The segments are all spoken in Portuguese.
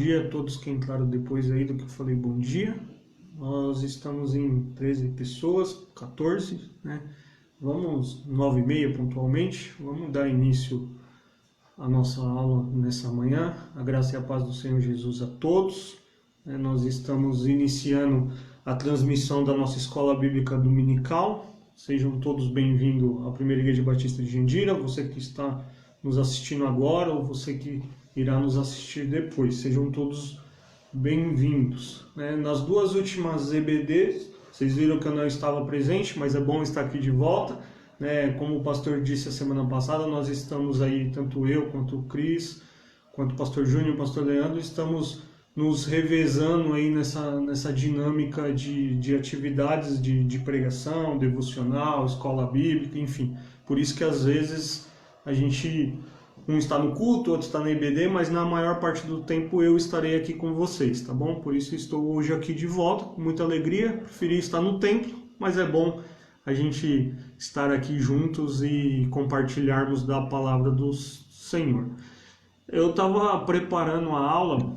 dia a todos que entraram depois aí do que eu falei bom dia. Nós estamos em 13 pessoas, 14, né? Vamos 9h30 pontualmente, vamos dar início à nossa aula nessa manhã. A graça e a paz do Senhor Jesus a todos. Nós estamos iniciando a transmissão da nossa Escola Bíblica Dominical. Sejam todos bem-vindos à Primeira Igreja Batista de Jandira, você que está nos assistindo agora ou você que irá nos assistir depois. Sejam todos bem-vindos. Nas duas últimas EBDs, vocês viram que eu não estava presente, mas é bom estar aqui de volta. Como o pastor disse a semana passada, nós estamos aí, tanto eu quanto o Cris, quanto o pastor Júnior e o pastor Leandro, estamos nos revezando aí nessa dinâmica de atividades de pregação, devocional, escola bíblica, enfim. Por isso que às vezes a gente, um está no culto, outro está na EBD, mas na maior parte do tempo eu estarei aqui com vocês, tá bom? Por isso estou hoje aqui de volta, com muita alegria. Preferi estar no templo, mas é bom a gente estar aqui juntos e compartilharmos da palavra do Senhor. Eu estava preparando a aula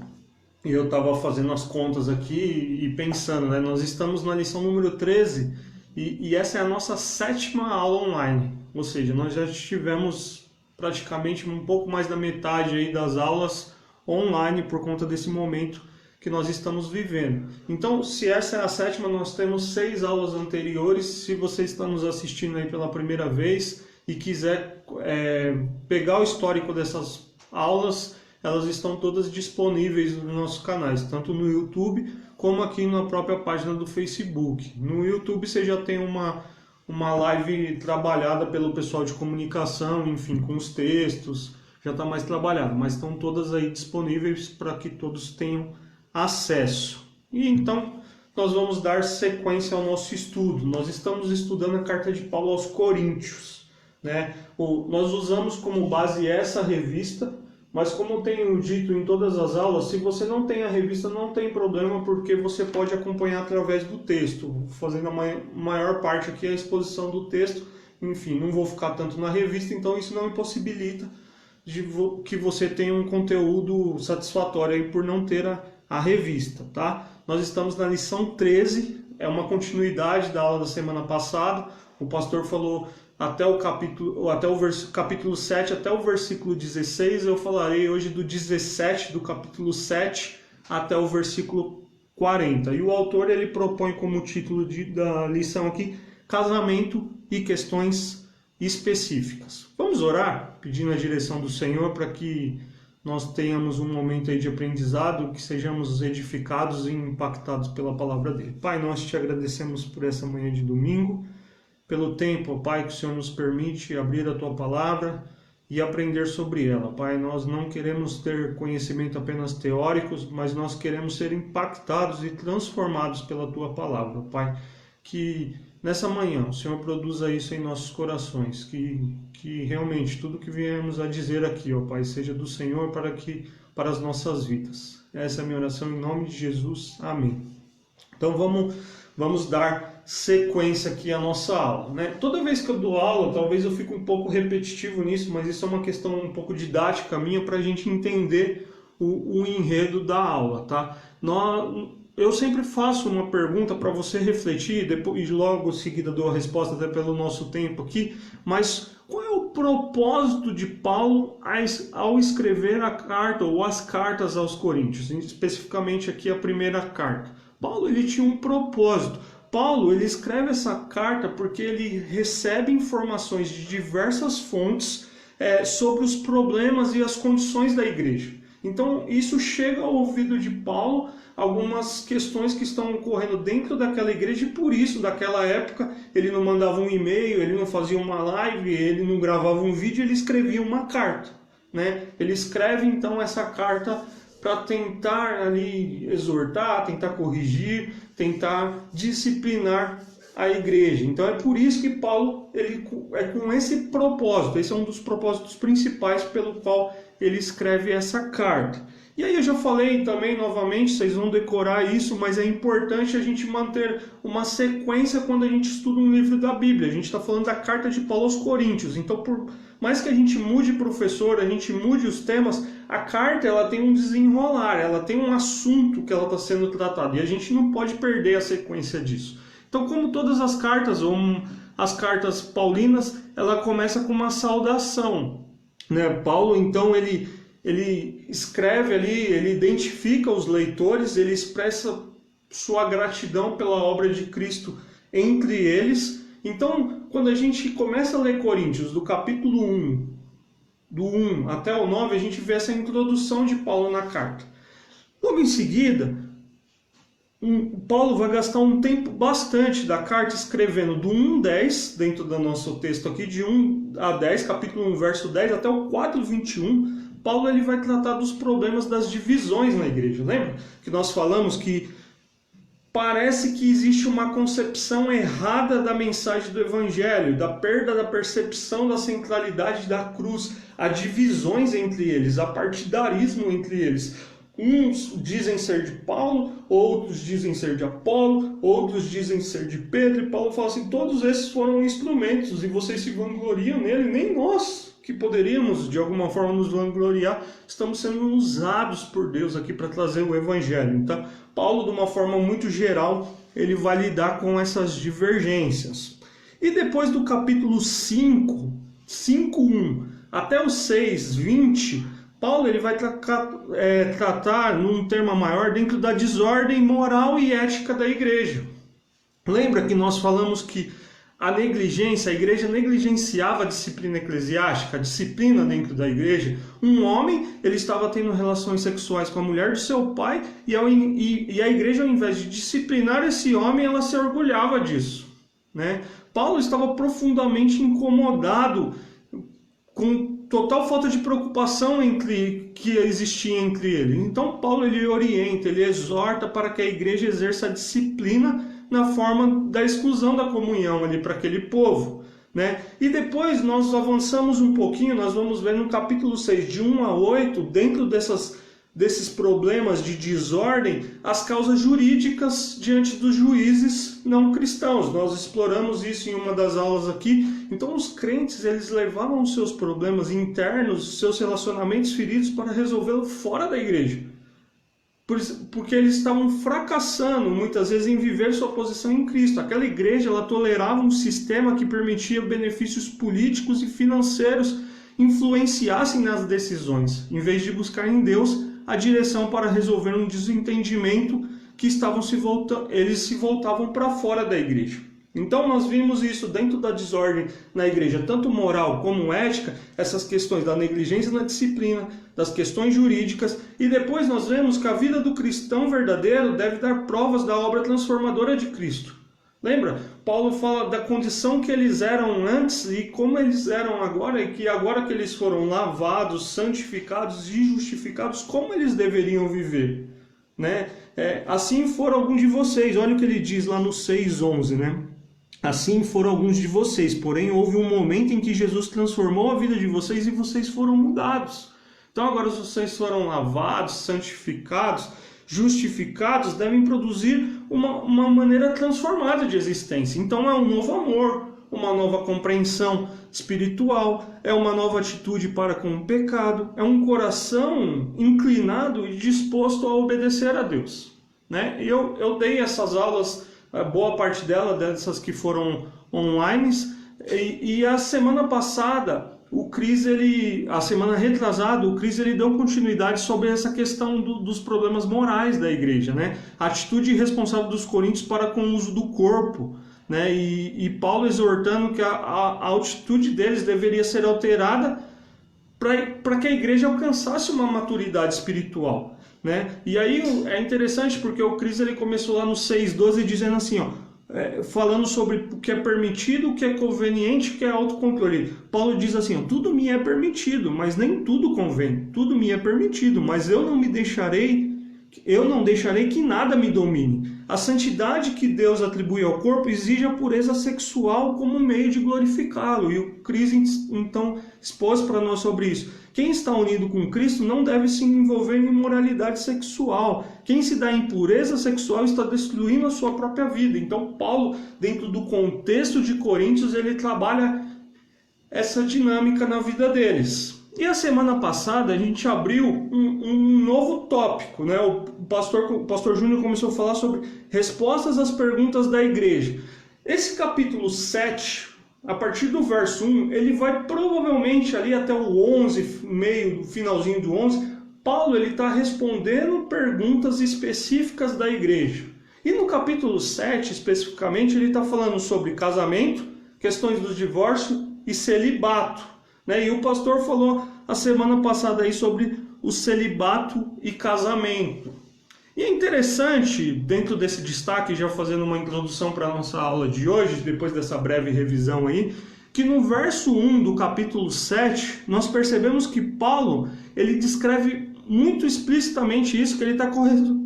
e eu estava fazendo as contas aqui e pensando, nós estamos na lição número 13 e essa é a nossa 7ª aula online, ou seja, nós já tivemos praticamente um pouco mais da metade aí das aulas online por conta desse momento que nós estamos vivendo. Então, se essa é a 7ª, nós temos 6 aulas anteriores. Se você está nos assistindo aí pela primeira vez e quiser pegar o histórico dessas aulas, elas estão todas disponíveis nos nossos canais, tanto no YouTube como aqui na própria página do Facebook. No YouTube você já tem uma live trabalhada pelo pessoal de comunicação, enfim, com os textos, já está mais trabalhado, mas estão todas aí disponíveis para que todos tenham acesso. E então nós vamos dar sequência ao nosso estudo. Nós estamos estudando a carta de Paulo aos Coríntios, Nós usamos como base essa revista, mas como tenho dito em todas as aulas, se você não tem a revista, não tem problema, porque você pode acompanhar através do texto, fazendo a maior parte aqui a exposição do texto. Enfim, não vou ficar tanto na revista, então isso não impossibilita que você tenha um conteúdo satisfatório aí por não ter a revista, tá? Nós estamos na lição 13, é uma continuidade da aula da semana passada. O pastor falou até o capítulo 7, até o versículo 16, eu falarei hoje do 17, do capítulo 7 até o versículo 40. E o autor ele propõe como título da lição aqui, casamento e questões específicas. Vamos orar, pedindo a direção do Senhor para que nós tenhamos um momento aí de aprendizado, que sejamos edificados e impactados pela palavra dele. Pai, nós te agradecemos por essa manhã de domingo, pelo tempo, Pai, que o Senhor nos permite abrir a Tua palavra e aprender sobre ela. Pai, nós não queremos ter conhecimento apenas teóricos, mas nós queremos ser impactados e transformados pela Tua palavra. Pai, que nessa manhã o Senhor produza isso em nossos corações, que realmente tudo que viemos a dizer aqui, ó Pai, seja do Senhor para as nossas vidas. Essa é a minha oração em nome de Jesus. Amém. Então vamos dar sequência aqui à nossa aula, Toda vez que eu dou aula, talvez eu fique um pouco repetitivo nisso, mas isso é uma questão um pouco didática minha para a gente entender o enredo da aula, tá? Eu sempre faço uma pergunta para você refletir, depois logo em seguida dou a resposta até pelo nosso tempo aqui, mas qual é o propósito de Paulo ao escrever a carta ou as cartas aos Coríntios, especificamente aqui a primeira carta? Paulo ele tinha um propósito. Paulo ele escreve essa carta porque ele recebe informações de diversas fontes sobre os problemas e as condições da igreja. Então isso chega ao ouvido de Paulo, algumas questões que estão ocorrendo dentro daquela igreja, e por isso, daquela época, ele não mandava um e-mail, ele não fazia uma live, ele não gravava um vídeo, ele escrevia uma carta, Ele escreve então essa carta para tentar ali exortar, tentar corrigir, tentar disciplinar a igreja. Então é por isso que Paulo ele é com esse propósito, esse é um dos propósitos principais pelo qual ele escreve essa carta. E aí eu já falei também novamente, vocês vão decorar isso, mas é importante a gente manter uma sequência quando a gente estuda um livro da Bíblia. A gente está falando da carta de Paulo aos Coríntios, então por mais que a gente mude professor, a gente mude os temas, a carta ela tem um desenrolar, ela tem um assunto que ela está sendo tratada e a gente não pode perder a sequência disso. Então, como todas as cartas, ou as cartas paulinas, ela começa com uma saudação, né? Paulo, então, ele escreve ali, ele identifica os leitores, ele expressa sua gratidão pela obra de Cristo entre eles. Então, quando a gente começa a ler Coríntios, do capítulo 1, do 1 até o 9, a gente vê essa introdução de Paulo na carta. Logo em seguida, Paulo vai gastar um tempo bastante da carta escrevendo do 1 a 10, dentro do nosso texto aqui, de 1 a 10, capítulo 1, verso 10, até o 4, 21, Paulo ele vai tratar dos problemas das divisões na igreja. Lembra que nós falamos que parece que existe uma concepção errada da mensagem do Evangelho, da perda da percepção da centralidade da cruz, há divisões entre eles, há partidarismo entre eles. Uns dizem ser de Paulo, outros dizem ser de Apolo, outros dizem ser de Pedro, e Paulo fala assim, todos esses foram instrumentos, e vocês se vangloriam nele, nem nós, que poderíamos de alguma forma nos vangloriar, estamos sendo usados por Deus aqui para trazer o Evangelho. Então, Paulo, de uma forma muito geral, ele vai lidar com essas divergências. E depois do capítulo 5:1 até o 6:20, Paulo ele vai tratar num termo maior dentro da desordem moral e ética da igreja. Lembra que nós falamos que a igreja negligenciava a disciplina eclesiástica, a disciplina dentro da igreja. Um homem, ele estava tendo relações sexuais com a mulher do seu pai e a igreja, ao invés de disciplinar esse homem, ela se orgulhava disso, né? Paulo estava profundamente incomodado com total falta de preocupação que existia entre eles. Então Paulo ele orienta, ele exorta para que a igreja exerça a disciplina na forma da exclusão da comunhão ali para aquele povo, né? E depois nós avançamos um pouquinho, nós vamos ver no capítulo 6, de 1 a 8, dentro desses problemas de desordem, as causas jurídicas diante dos juízes não cristãos. Nós exploramos isso em uma das aulas aqui. Então os crentes, eles levavam os seus problemas internos, os seus relacionamentos feridos para resolvê-los fora da igreja. Porque eles estavam fracassando muitas vezes em viver sua posição em Cristo. Aquela igreja ela tolerava um sistema que permitia benefícios políticos e financeiros influenciassem nas decisões, em vez de buscar em Deus a direção para resolver um desentendimento que eles se voltavam para fora da igreja. Então nós vimos isso dentro da desordem na igreja, tanto moral como ética, essas questões da negligência na disciplina, das questões jurídicas, e depois nós vemos que a vida do cristão verdadeiro deve dar provas da obra transformadora de Cristo. Lembra? Paulo fala da condição que eles eram antes e como eles eram agora, e que agora que eles foram lavados, santificados e justificados, como eles deveriam viver, né? Assim foram alguns de vocês. Olha o que ele diz lá no 6:11, né? Assim foram alguns de vocês, porém houve um momento em que Jesus transformou a vida de vocês e vocês foram mudados. Então agora vocês foram lavados, santificados, justificados, devem produzir uma maneira transformada de existência. Então é um novo amor, uma nova compreensão espiritual, é uma nova atitude para com o pecado, é um coração inclinado e disposto a obedecer a Deus, né? Eu dei essas aulas, boa parte dessas que foram online, e a semana passada a semana retrasada, o Cris ele deu continuidade sobre essa questão dos problemas morais da igreja, né? A atitude irresponsável dos coríntios para com o uso do corpo, né? E Paulo exortando que a atitude deles deveria ser alterada para que a igreja alcançasse uma maturidade espiritual, né? E aí é interessante porque o Cris ele começou lá no 6:12 dizendo assim, falando sobre o que é permitido, o que é conveniente, o que é autocontrole. Paulo diz assim, tudo me é permitido, mas nem tudo convém. Tudo me é permitido, mas eu não deixarei que nada me domine. A santidade que Deus atribui ao corpo exige a pureza sexual como meio de glorificá-lo. E o Cristo então expôs para nós sobre isso. Quem está unido com Cristo não deve se envolver em imoralidade sexual. Quem se dá em pureza sexual está destruindo a sua própria vida. Então Paulo, dentro do contexto de Coríntios, ele trabalha essa dinâmica na vida deles. E a semana passada a gente abriu um novo tópico, né? O pastor Júnior começou a falar sobre respostas às perguntas da igreja. Esse capítulo 7, a partir do verso 1, ele vai provavelmente ali até o 11, meio, finalzinho do 11, Paulo está respondendo perguntas específicas da igreja. E no capítulo 7, especificamente, ele está falando sobre casamento, questões do divórcio e celibato. E o pastor falou a semana passada aí sobre o celibato e casamento. E é interessante, dentro desse destaque, já fazendo uma introdução para a nossa aula de hoje, depois dessa breve revisão aí, que no verso 1 do capítulo 7, nós percebemos que Paulo, ele descreve muito explicitamente isso, que ele está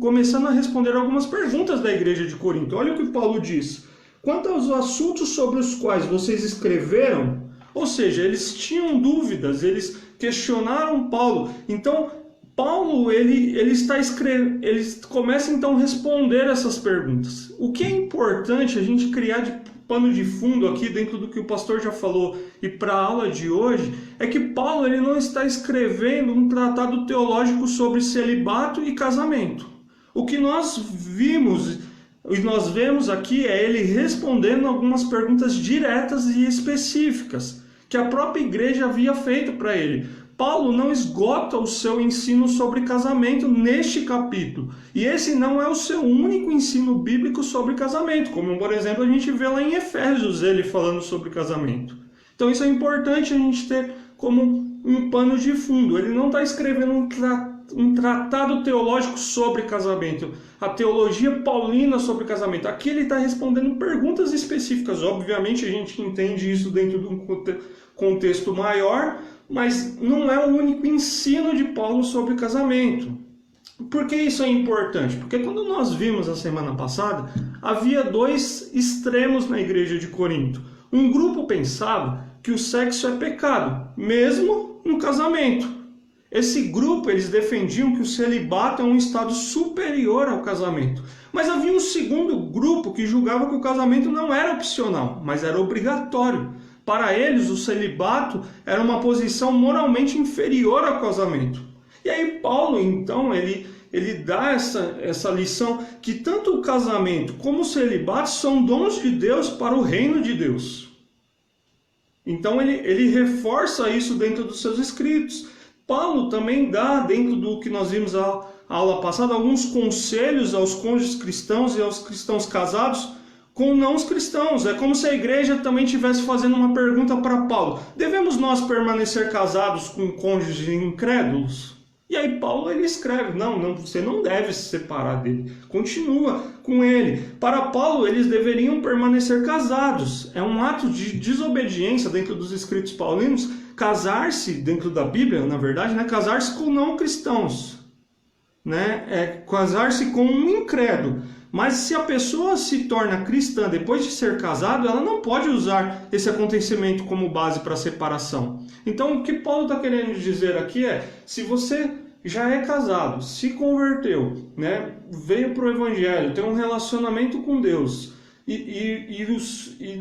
começando a responder algumas perguntas da igreja de Corinto. Olha o que Paulo diz. Quanto aos assuntos sobre os quais vocês escreveram, ou seja, eles tinham dúvidas, eles questionaram Paulo. Então, Paulo ele começa então a responder essas perguntas. O que é importante a gente criar de pano de fundo aqui dentro do que o pastor já falou e para a aula de hoje é que Paulo ele não está escrevendo um tratado teológico sobre celibato e casamento. O que nós vimos e nós vemos aqui é ele respondendo algumas perguntas diretas e específicas que a própria igreja havia feito para ele. Paulo não esgota o seu ensino sobre casamento neste capítulo. E esse não é o seu único ensino bíblico sobre casamento, como, por exemplo, a gente vê lá em Efésios ele falando sobre casamento. Então isso é importante a gente ter como um pano de fundo. Ele não está escrevendo um tratado teológico sobre casamento, a teologia paulina sobre casamento. Aqui ele está respondendo perguntas específicas. Obviamente a gente entende isso dentro de um contexto maior, mas não é o único ensino de Paulo sobre casamento. Por que isso é importante? Porque quando nós vimos a semana passada, havia dois extremos na igreja de Corinto. Um grupo pensava que o sexo é pecado, mesmo no casamento. Esse grupo, eles defendiam que o celibato é um estado superior ao casamento. Mas havia um segundo grupo que julgava que o casamento não era opcional, mas era obrigatório. Para eles, o celibato era uma posição moralmente inferior ao casamento. E aí Paulo, então, ele dá essa lição que tanto o casamento como o celibato são dons de Deus para o reino de Deus. Então ele reforça isso dentro dos seus escritos. Paulo também dá, dentro do que nós vimos na aula passada, alguns conselhos aos cônjuges cristãos e aos cristãos casados com não os cristãos. É como se a igreja também estivesse fazendo uma pergunta para Paulo. Devemos nós permanecer casados com cônjuges incrédulos? E aí Paulo ele escreve, não, você não deve se separar dele. Continua com ele. Para Paulo, eles deveriam permanecer casados. É um ato de desobediência dentro dos escritos paulinos. Casar-se, dentro da Bíblia, na verdade, casar-se com não cristãos. Casar-se com um incrédulo. Mas se a pessoa se torna cristã depois de ser casado, ela não pode usar esse acontecimento como base para separação. Então, o que Paulo está querendo dizer aqui é, se você já é casado, se converteu, veio para o Evangelho, tem um relacionamento com Deus, e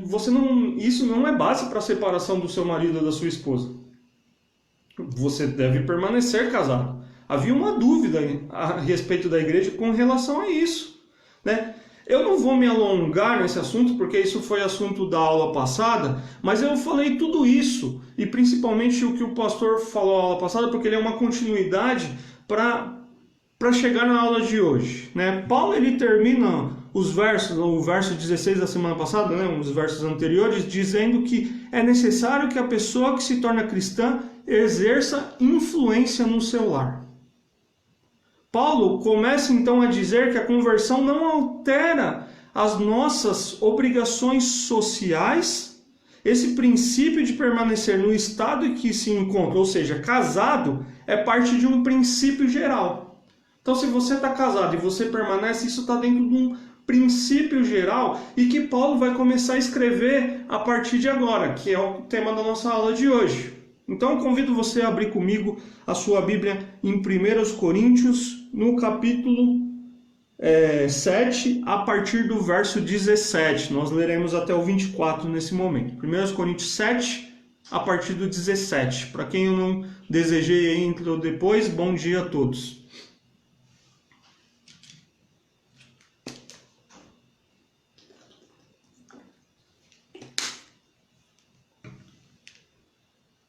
você não, isso não é base para a separação do seu marido ou da sua esposa. Você deve permanecer casado. Havia uma dúvida a respeito da igreja com relação a isso. Eu não vou me alongar nesse assunto, porque isso foi assunto da aula passada, mas eu falei tudo isso, e principalmente o que o pastor falou na aula passada, porque ele é uma continuidade para chegar na aula de hoje. Paulo ele termina o verso 16 da semana passada, os versos anteriores, dizendo que é necessário que a pessoa que se torna cristã exerça influência no seu lar. Paulo começa então a dizer que a conversão não altera as nossas obrigações sociais, esse princípio de permanecer no estado em que se encontra, ou seja, casado, é parte de um princípio geral. Então, se você está casado e você permanece, isso está dentro de um princípio geral e que Paulo vai começar a escrever a partir de agora, que é o tema da nossa aula de hoje. Então, eu convido você a abrir comigo a sua Bíblia em 1 Coríntios, no capítulo 7, a partir do verso 17. Nós leremos até o 24 nesse momento. 1 Coríntios 7, a partir do 17. Para quem eu Desejei aí, entrou depois. Bom dia a todos.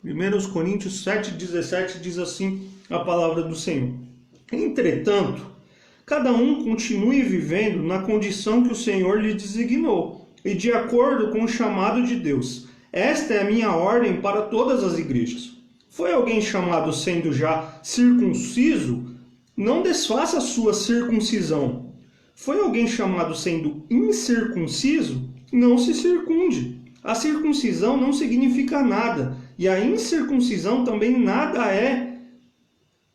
Primeiros Coríntios 7,17 diz assim a palavra do Senhor. Entretanto, cada um continue vivendo na condição que o Senhor lhe designou e de acordo com o chamado de Deus. Esta é a minha ordem para todas as igrejas. Foi alguém chamado sendo já circunciso? Não desfaça a sua circuncisão. Foi alguém chamado sendo incircunciso? Não se circunde. A circuncisão não significa nada, e a incircuncisão também nada é.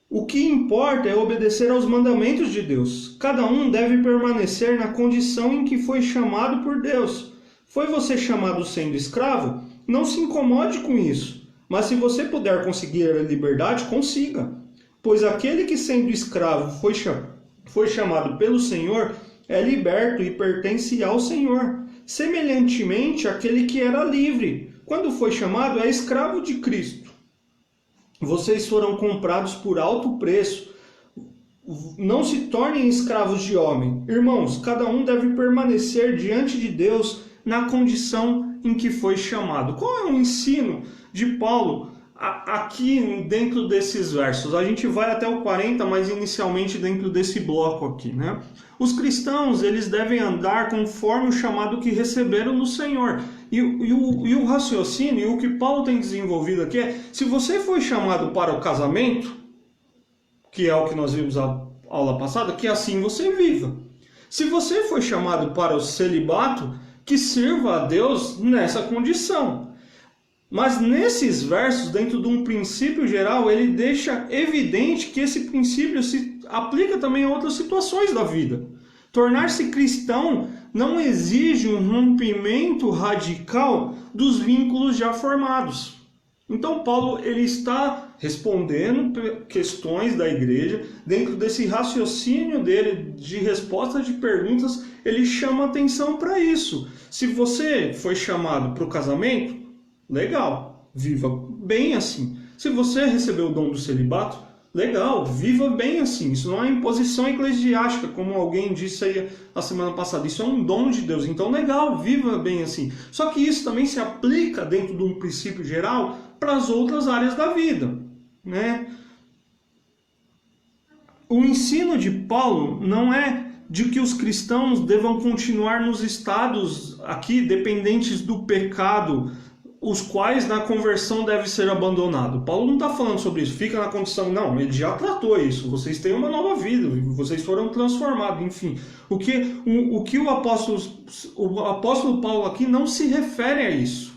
O que importa é obedecer aos mandamentos de Deus. Cada um deve permanecer na condição em que foi chamado por Deus. Foi você chamado sendo escravo? Não se incomode com isso. Mas se você puder conseguir a liberdade, consiga. Pois aquele que sendo escravo foi chamado pelo Senhor, é liberto e pertence ao Senhor. Semelhantemente, aquele que era livre, quando foi chamado, é escravo de Cristo. Vocês foram comprados por alto preço. Não se tornem escravos de homem. Irmãos, cada um deve permanecer diante de Deus na condição em que foi chamado. Qual é o ensino de Paulo aqui dentro desses versos? A gente vai até o 40, mas inicialmente dentro desse bloco aqui, né? Os cristãos, eles devem andar conforme o chamado que receberam no Senhor. E o raciocínio, e o que Paulo tem desenvolvido aqui é, se você foi chamado para o casamento, que é o que nós vimos na aula passada, que assim você viva. Se você foi chamado para o celibato, que sirva a Deus nessa condição. Mas nesses versos, dentro de um princípio geral, ele deixa evidente que esse princípio se aplica também a outras situações da vida. Tornar-se cristão não exige um rompimento radical dos vínculos já formados. Então Paulo ele está respondendo questões da igreja, dentro desse raciocínio dele de resposta de perguntas, ele chama atenção para isso. Se você foi chamado para o casamento, legal, viva bem assim. Se você recebeu o dom do celibato, legal, viva bem assim. Isso não é imposição eclesiástica, como alguém disse aí a semana passada. Isso é um dom de Deus. Então, legal, viva bem assim. Só que isso também se aplica dentro de um princípio geral para as outras áreas da vida, né? O ensino de Paulo não é de que os cristãos devam continuar nos estados aqui dependentes do pecado, os quais na conversão deve ser abandonado. Paulo não está falando sobre isso, fica na condição, não, ele já tratou isso, vocês têm uma nova vida, vocês foram transformados, enfim. O que o apóstolo Paulo aqui não se refere a isso.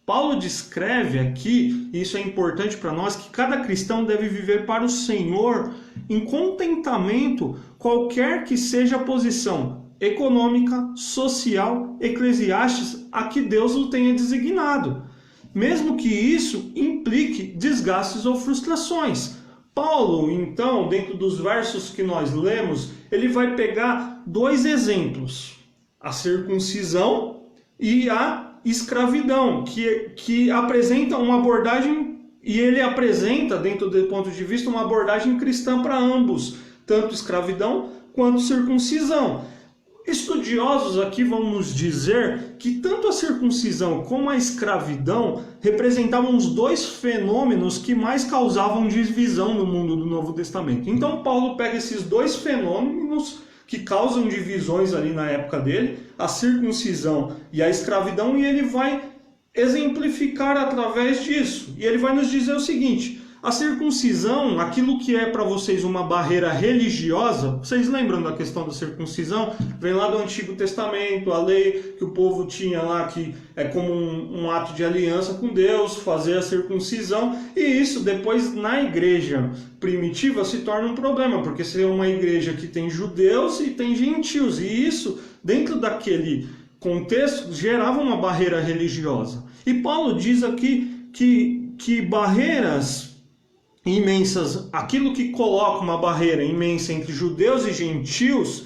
Paulo descreve aqui, e isso é importante para nós, que cada cristão deve viver para o Senhor em contentamento, qualquer que seja a posição econômica, social, eclesiástica a que Deus o tenha designado, mesmo que isso implique desgastes ou frustrações. Paulo, então, dentro dos versos que nós lemos, ele vai pegar dois exemplos, a circuncisão e a escravidão, que apresentam uma abordagem, e ele apresenta, dentro do ponto de vista, uma abordagem cristã para ambos, tanto escravidão quanto circuncisão. Estudiosos aqui vão nos dizer que tanto a circuncisão como a escravidão representavam os dois fenômenos que mais causavam divisão no mundo do Novo Testamento. Então Paulo pega esses dois fenômenos que causam divisões ali na época dele, a circuncisão e a escravidão, e ele vai exemplificar através disso. E ele vai nos dizer o seguinte: a circuncisão, aquilo que é para vocês uma barreira religiosa, vocês lembram da questão da circuncisão? Vem lá do Antigo Testamento, a lei que o povo tinha lá, que é como um ato de aliança com Deus, fazer a circuncisão, e isso depois na igreja primitiva se torna um problema, porque se é uma igreja que tem judeus e tem gentios, e isso dentro daquele contexto gerava uma barreira religiosa. E Paulo diz aqui que barreiras imensas, aquilo que coloca uma barreira imensa entre judeus e gentios,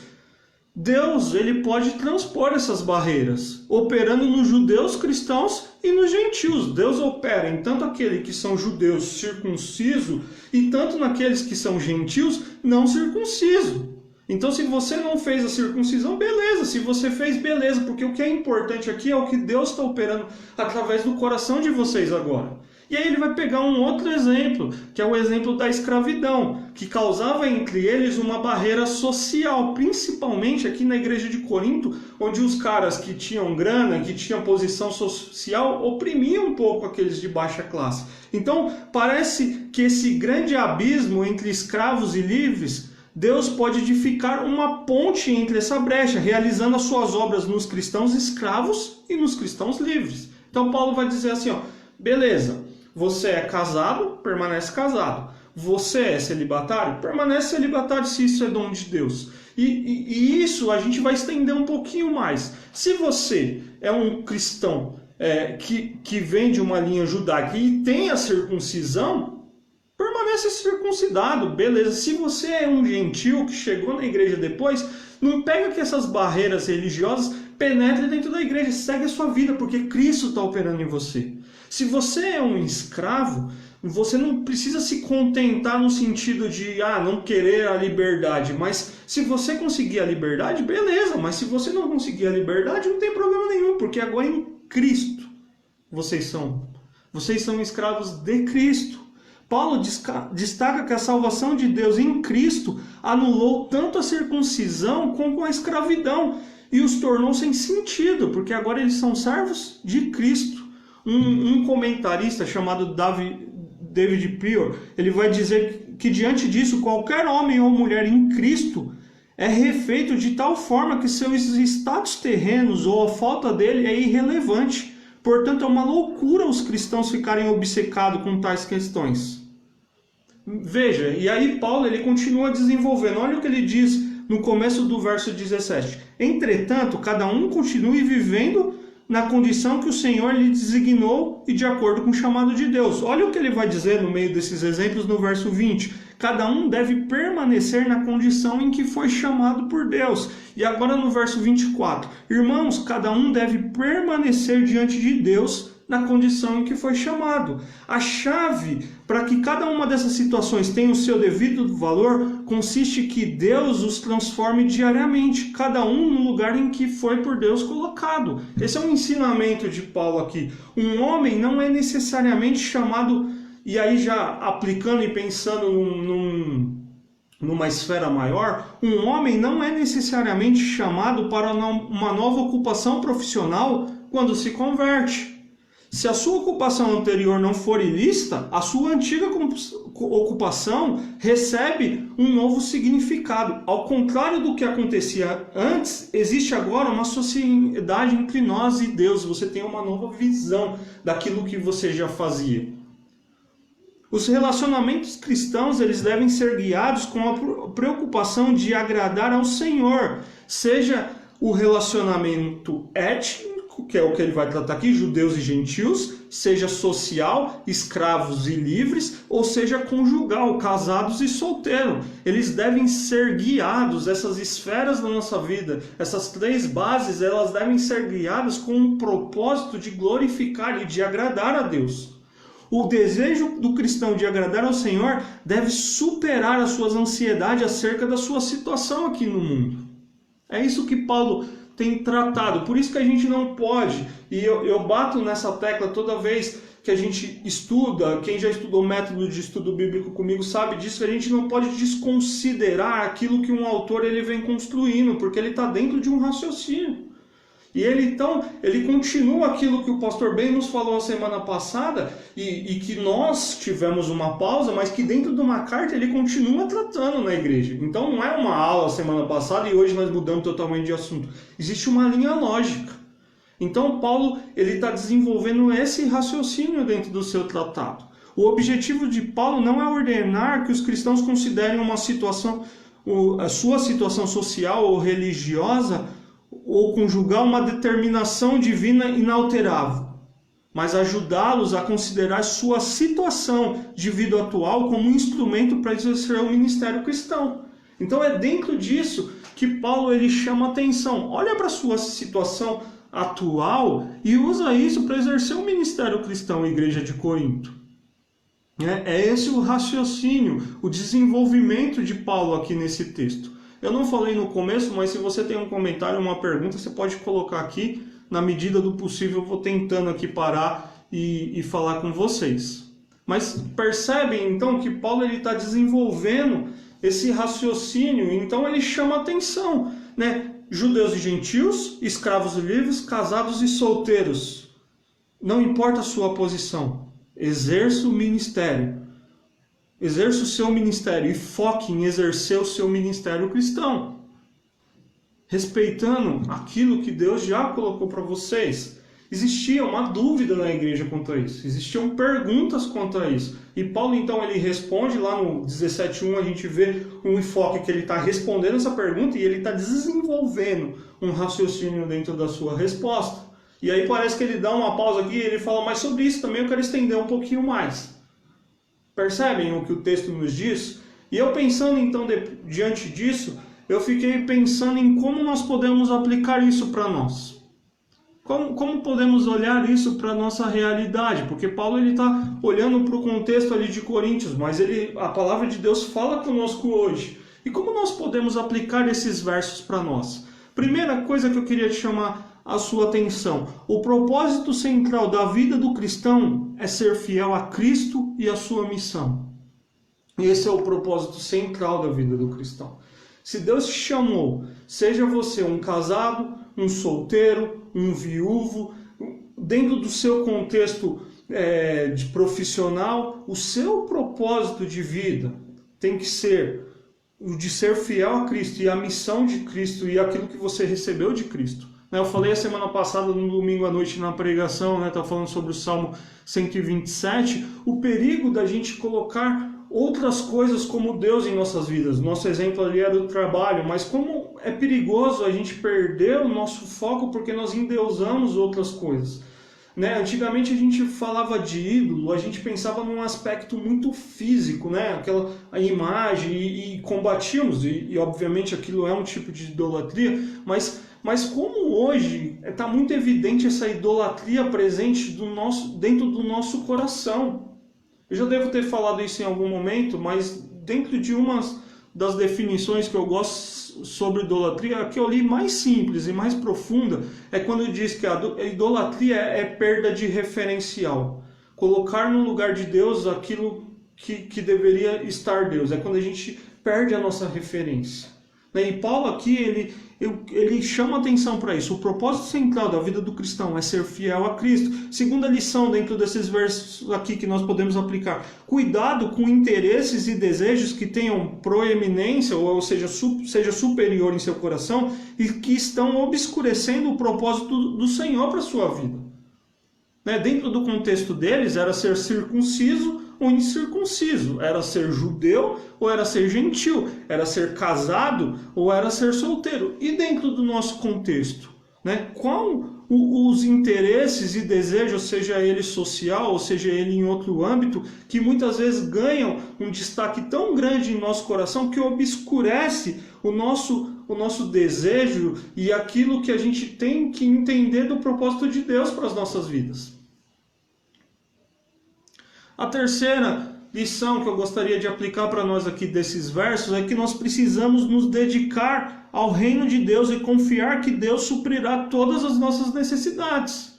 Deus, ele pode transpor essas barreiras, operando nos judeus cristãos e nos gentios. Deus opera em tanto aqueles que são judeus circuncisos e tanto naqueles que são gentios não circuncisos. Então, se você não fez a circuncisão, beleza. Se você fez, beleza. Porque o que é importante aqui é o que Deus está operando através do coração de vocês agora. E aí ele vai pegar um outro exemplo, que é o exemplo da escravidão, que causava entre eles uma barreira social, principalmente aqui na igreja de Corinto, onde os caras que tinham grana, que tinham posição social, oprimiam um pouco aqueles de baixa classe. Então, parece que esse grande abismo entre escravos e livres, Deus pode edificar uma ponte entre essa brecha, realizando as suas obras nos cristãos escravos e nos cristãos livres. Então Paulo vai dizer assim, ó, beleza, você é casado, permanece casado. Você é celibatário, permanece celibatário se isso é dom de Deus. E isso a gente vai estender um pouquinho mais. Se você é um cristão que vem de uma linha judaica e tem a circuncisão, permanece circuncidado, beleza. Se você é um gentil que chegou na igreja depois, não pega que essas barreiras religiosas penetrem dentro da igreja, segue a sua vida, porque Cristo está operando em você. Se você é um escravo, você não precisa se contentar no sentido de não querer a liberdade, mas se você conseguir a liberdade, beleza, mas se você não conseguir a liberdade, não tem problema nenhum, porque agora em Cristo vocês são escravos de Cristo. Paulo destaca que a salvação de Deus em Cristo anulou tanto a circuncisão como a escravidão e os tornou sem sentido, porque agora eles são servos de Cristo. Um comentarista chamado David Prior, ele vai dizer que diante disso, qualquer homem ou mulher em Cristo é refeito de tal forma que seus status terrenos ou a falta dele é irrelevante. Portanto, é uma loucura os cristãos ficarem obcecados com tais questões. Veja, e aí Paulo ele continua desenvolvendo. Olha o que ele diz no começo do verso 17. Entretanto, cada um continue vivendo na condição que o Senhor lhe designou e de acordo com o chamado de Deus. Olha o que ele vai dizer no meio desses exemplos no verso 20. Cada um deve permanecer na condição em que foi chamado por Deus. E agora no verso 24. Irmãos, cada um deve permanecer diante de Deus na condição em que foi chamado. A chave para que cada uma dessas situações tenha o seu devido valor consiste que Deus os transforme diariamente, cada um no lugar em que foi por Deus colocado. Esse é um ensinamento de Paulo aqui. Um homem não é necessariamente chamado, e aí já aplicando e pensando numa esfera maior, um homem não é necessariamente chamado para uma nova ocupação profissional quando se converte. Se a sua ocupação anterior não for ilícita, a sua antiga ocupação recebe um novo significado. Ao contrário do que acontecia antes, existe agora uma sociedade entre nós e Deus. Você tem uma nova visão daquilo que você já fazia. Os relacionamentos cristãos eles devem ser guiados com a preocupação de agradar ao Senhor, seja o relacionamento étnico, que é o que ele vai tratar aqui, judeus e gentios, seja social, escravos e livres, ou seja conjugal, casados e solteiros. Eles devem ser guiados, essas esferas da nossa vida, essas três bases, elas devem ser guiadas com um propósito de glorificar e de agradar a Deus. O desejo do cristão de agradar ao Senhor deve superar as suas ansiedades acerca da sua situação aqui no mundo. É isso que Paulo tem tratado, por isso que a gente não pode, e eu bato nessa tecla toda vez que a gente estuda, quem já estudou método de estudo bíblico comigo sabe disso, que a gente não pode desconsiderar aquilo que um autor ele vem construindo, porque ele está dentro de um raciocínio. E ele continua aquilo que o pastor Ben nos falou a semana passada, e que nós tivemos uma pausa, mas que dentro de uma carta ele continua tratando na igreja. Então não é uma aula a semana passada e hoje nós mudamos totalmente de assunto. Existe uma linha lógica. Então Paulo está desenvolvendo esse raciocínio dentro do seu tratado. O objetivo de Paulo não é ordenar que os cristãos considerem a sua situação social ou religiosa ou conjugar uma determinação divina inalterável, mas ajudá-los a considerar sua situação de vida atual como um instrumento para exercer o ministério cristão. Então é dentro disso que Paulo ele chama atenção. Olha para a sua situação atual e usa isso para exercer o ministério cristão, Igreja de Corinto. É esse o raciocínio, o desenvolvimento de Paulo aqui nesse texto. Eu não falei no começo, mas se você tem um comentário, uma pergunta, você pode colocar aqui. Na medida do possível, eu vou tentando aqui parar e falar com vocês. Mas percebem, então, que Paulo está desenvolvendo esse raciocínio, então ele chama atenção, né? Judeus e gentios, escravos e livres, casados e solteiros. Não importa a sua posição. Exerça o ministério. Exerça o seu ministério e foque em exercer o seu ministério cristão. Respeitando aquilo que Deus já colocou para vocês. Existia uma dúvida na igreja quanto a isso. Existiam perguntas quanto a isso. E Paulo, então, ele responde lá no 17:1, a gente vê um enfoque que ele está respondendo essa pergunta e ele está desenvolvendo um raciocínio dentro da sua resposta. E aí parece que ele dá uma pausa aqui e ele fala, mas sobre isso também eu quero estender um pouquinho mais. Percebem o que o texto nos diz? E eu pensando então, diante disso, eu fiquei pensando em como nós podemos aplicar isso para nós. Como podemos olhar isso para a nossa realidade? Porque Paulo está olhando para o contexto ali de Coríntios, mas a palavra de Deus fala conosco hoje. E como nós podemos aplicar esses versos para nós? Primeira coisa que eu queria te chamar a sua atenção. O propósito central da vida do cristão é ser fiel a Cristo e a sua missão. Esse é o propósito central da vida do cristão. Se Deus te chamou, seja você um casado, um solteiro, um viúvo, dentro do seu contexto de profissional, o seu propósito de vida tem que ser o de ser fiel a Cristo e a missão de Cristo e aquilo que você recebeu de Cristo. Eu falei a semana passada, no domingo à noite, na pregação, estava falando sobre o Salmo 127, o perigo da gente colocar outras coisas como Deus em nossas vidas. Nosso exemplo ali era do trabalho, mas como é perigoso a gente perder o nosso foco porque nós endeusamos outras coisas. Antigamente a gente falava de ídolo, a gente pensava num aspecto muito físico, a imagem, e combatíamos, e obviamente aquilo é um tipo de idolatria, mas como hoje está muito evidente essa idolatria presente dentro do nosso coração. Eu já devo ter falado isso em algum momento, mas dentro de uma das definições que eu gosto sobre idolatria, a que eu li mais simples e mais profunda, é quando diz que a idolatria é perda de referencial. Colocar no lugar de Deus aquilo que deveria estar Deus. É quando a gente perde a nossa referência. E Paulo aqui, ele chama atenção para isso. O propósito central da vida do cristão é ser fiel a Cristo. Segunda lição dentro desses versos aqui que nós podemos aplicar. Cuidado com interesses e desejos que tenham proeminência, ou seja superior em seu coração, e que estão obscurecendo o propósito do Senhor para a sua vida. Dentro do contexto deles, era ser circunciso ou incircunciso, era ser judeu ou era ser gentil, era ser casado ou era ser solteiro. E dentro do nosso contexto, qual os interesses e desejos, seja ele social ou seja ele em outro âmbito, que muitas vezes ganham um destaque tão grande em nosso coração que obscurece o nosso desejo e aquilo que a gente tem que entender do propósito de Deus para as nossas vidas. A terceira lição que eu gostaria de aplicar para nós aqui desses versos é que nós precisamos nos dedicar ao reino de Deus e confiar que Deus suprirá todas as nossas necessidades.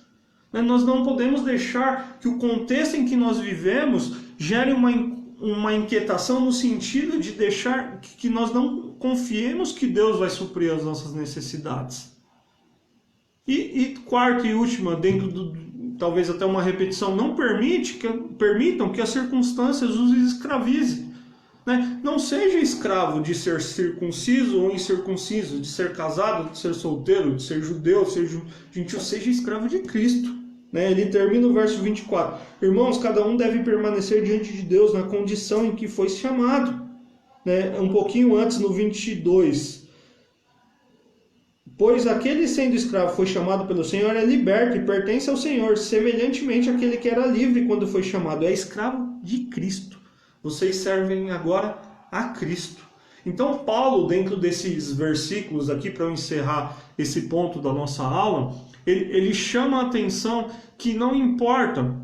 Nós não podemos deixar que o contexto em que nós vivemos gere uma inquietação no sentido de deixar que nós não confiemos que Deus vai suprir as nossas necessidades. E quarta e última, dentro talvez até uma repetição, não permitam que as circunstâncias os escravizem. Não seja escravo de ser circunciso ou incircunciso, de ser casado, de ser solteiro, de ser judeu, de ser gentil, seja escravo de Cristo. Ele termina o verso 24. Irmãos, cada um deve permanecer diante de Deus na condição em que foi chamado. Um pouquinho antes, no 22. Pois aquele sendo escravo foi chamado pelo Senhor é liberto e pertence ao Senhor, semelhantemente àquele que era livre quando foi chamado. É escravo de Cristo. Vocês servem agora a Cristo. Então Paulo, dentro desses versículos aqui, para eu encerrar esse ponto da nossa aula, ele chama a atenção que não importa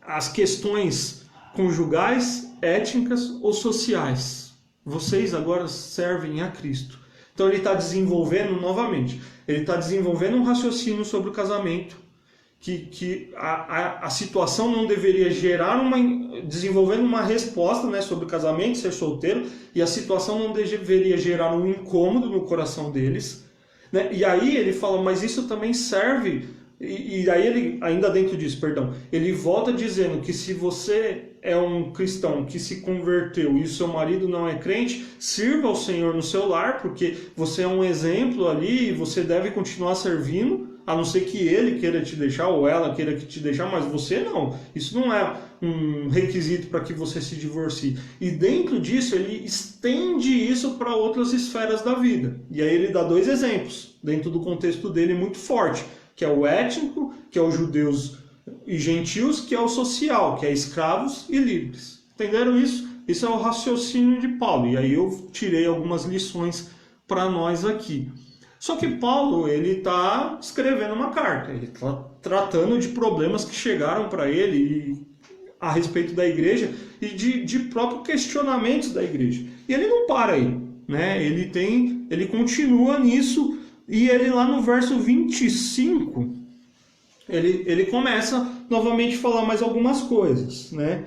as questões conjugais, étnicas ou sociais. Vocês agora servem a Cristo. Então ele está desenvolvendo novamente, ele está desenvolvendo um raciocínio sobre o casamento, que a situação não deveria gerar desenvolvendo uma resposta, né, sobre o casamento, ser solteiro, e a situação não deveria gerar um incômodo no coração deles, né? E aí ele fala, mas isso também serve, e aí ele, ainda dentro disso, perdão, ele volta dizendo que se você é um cristão que se converteu e o seu marido não é crente, sirva ao Senhor no seu lar, porque você é um exemplo ali e você deve continuar servindo, a não ser que ele queira te deixar ou ela queira te deixar, mas você não. Isso não é um requisito para que você se divorcie. E dentro disso ele estende isso para outras esferas da vida. E aí ele dá 2 exemplos, dentro do contexto dele muito forte, que é o étnico, que é os judeus e gentios, que é o social, que é escravos e livres. Entenderam isso? Isso é o raciocínio de Paulo. E aí eu tirei algumas lições para nós aqui. Só que Paulo, ele está escrevendo uma carta, ele está tratando de problemas que chegaram para ele a respeito da igreja e de próprios questionamentos da igreja. E ele não para aí, né? Ele continua nisso, e ele lá no verso 25, ele começa novamente a falar mais algumas coisas, né?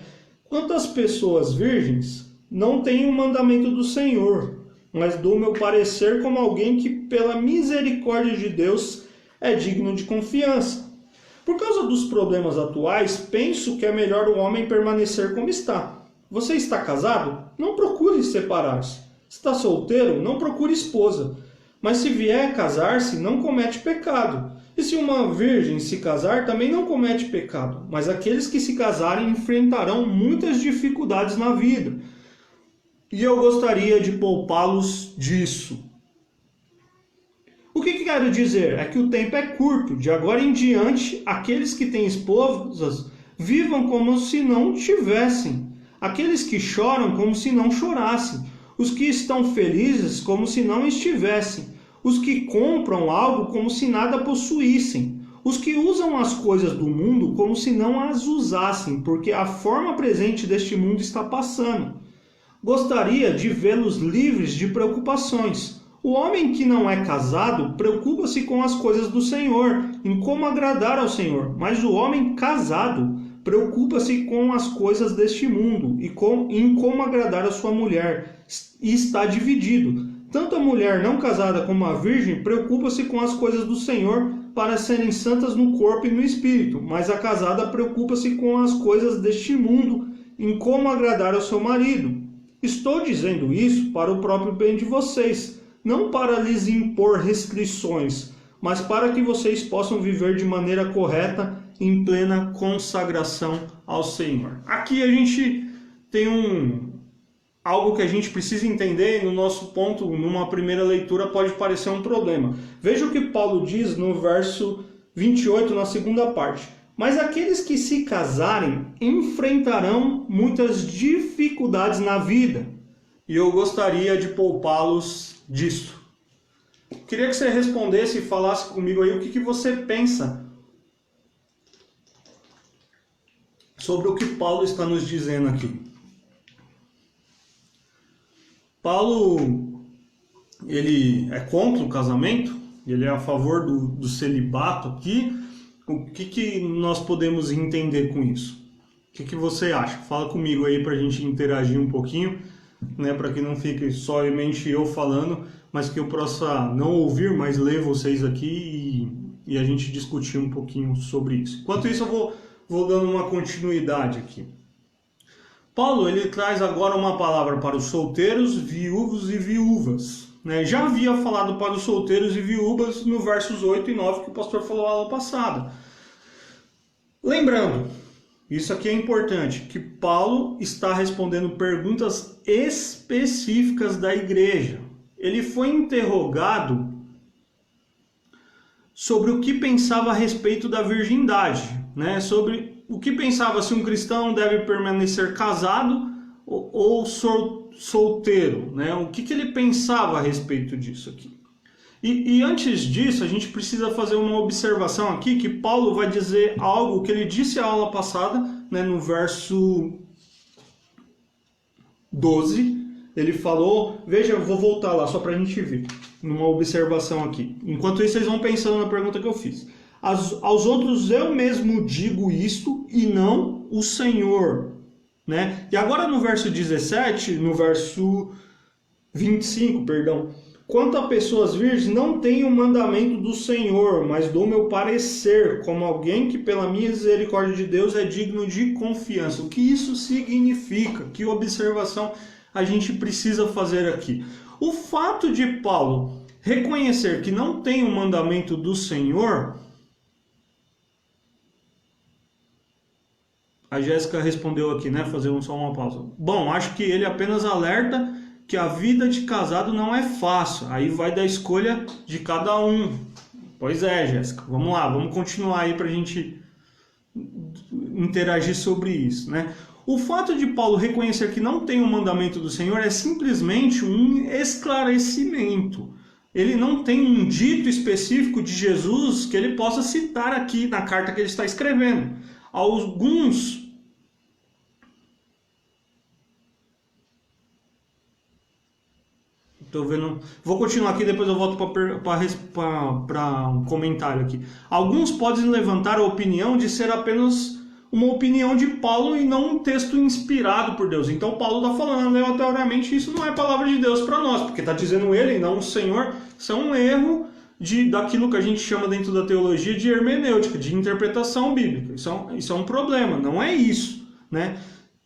Quantas pessoas virgens não têm o mandamento do Senhor, mas dou meu parecer como alguém que, pela misericórdia de Deus, é digno de confiança. Por causa dos problemas atuais, penso que é melhor o homem permanecer como está. Você está casado? Não procure separar-se. Está solteiro? Não procure esposa. Mas se vier casar-se, não comete pecado. E se uma virgem se casar, também não comete pecado. Mas aqueles que se casarem enfrentarão muitas dificuldades na vida. E eu gostaria de poupá-los disso. O que quero dizer? É que o tempo é curto. De agora em diante, aqueles que têm esposas vivam como se não tivessem. Aqueles que choram como se não chorassem. Os que estão felizes como se não estivessem. Os que compram algo como se nada possuíssem. Os que usam as coisas do mundo como se não as usassem, porque a forma presente deste mundo está passando. Gostaria de vê-los livres de preocupações. O homem que não é casado preocupa-se com as coisas do Senhor, em como agradar ao Senhor. Mas o homem casado preocupa-se com as coisas deste mundo e em como agradar a sua mulher. E está dividido. Tanto a mulher não casada como a virgem preocupa-se com as coisas do Senhor para serem santas no corpo e no espírito. Mas a casada preocupa-se com as coisas deste mundo, em como agradar ao seu marido. Estou dizendo isso para o próprio bem de vocês, não para lhes impor restrições, mas para que vocês possam viver de maneira correta, em plena consagração ao Senhor. Aqui a gente tem algo que a gente precisa entender, e no nosso ponto, numa primeira leitura, pode parecer um problema. Veja o que Paulo diz no verso 28, na segunda parte. Mas aqueles que se casarem enfrentarão muitas dificuldades na vida. E eu gostaria de poupá-los disso. Queria que você respondesse e falasse comigo aí o que você pensa sobre o que Paulo está nos dizendo aqui. Paulo, ele é contra o casamento, ele é a favor do celibato aqui. O que nós podemos entender com isso? O que você acha? Fala comigo aí para a gente interagir um pouquinho, né, para que não fique somente eu falando, mas que eu possa não ouvir, mas ler vocês aqui e a gente discutir um pouquinho sobre isso. Enquanto isso, eu vou dando uma continuidade aqui. Paulo, ele traz agora uma palavra para os solteiros, viúvos e viúvas. Já havia falado para os solteiros e viúvas no versos 8 e 9 que o pastor falou na aula passada. Lembrando, isso aqui é importante, que Paulo está respondendo perguntas específicas da igreja. Ele foi interrogado sobre o que pensava a respeito da virgindade, sobre o que pensava se um cristão deve permanecer casado ou solteiro, né? O que ele pensava a respeito disso aqui. E antes disso, a gente precisa fazer uma observação aqui, que Paulo vai dizer algo que ele disse a aula passada, né, no verso 12. Ele falou, veja, eu vou voltar lá só para a gente ver, numa observação aqui. Enquanto isso, vocês vão pensando na pergunta que eu fiz. Aos outros eu mesmo digo isto e não o Senhor, né? E agora no verso 17, no verso 25, perdão. Quanto a pessoas virgens, não tenho o mandamento do Senhor, mas dou meu parecer, como alguém que pela misericórdia de Deus é digno de confiança. O que isso significa? Que observação a gente precisa fazer aqui? O fato de Paulo reconhecer que não tem o mandamento do Senhor... A Jéssica respondeu aqui, né? Fazer só uma pausa. Bom, acho que ele apenas alerta que a vida de casado não é fácil. Aí vai da escolha de cada um. Pois é, Jéssica. Vamos lá, vamos continuar aí para a gente interagir sobre isso, né? O fato de Paulo reconhecer que não tem o mandamento do Senhor é simplesmente um esclarecimento. Ele não tem um dito específico de Jesus que ele possa citar aqui na carta que ele está escrevendo. Alguns... Tô vendo... Vou continuar aqui, depois eu volto para um comentário aqui. Alguns podem levantar a opinião de ser apenas uma opinião de Paulo e não um texto inspirado por Deus. Então Paulo está falando aleatoriamente, isso não é palavra de Deus para nós, porque está dizendo ele e não o Senhor. Isso é um erro daquilo que a gente chama dentro da teologia de hermenêutica, de interpretação bíblica. Isso é um problema, não é isso, né?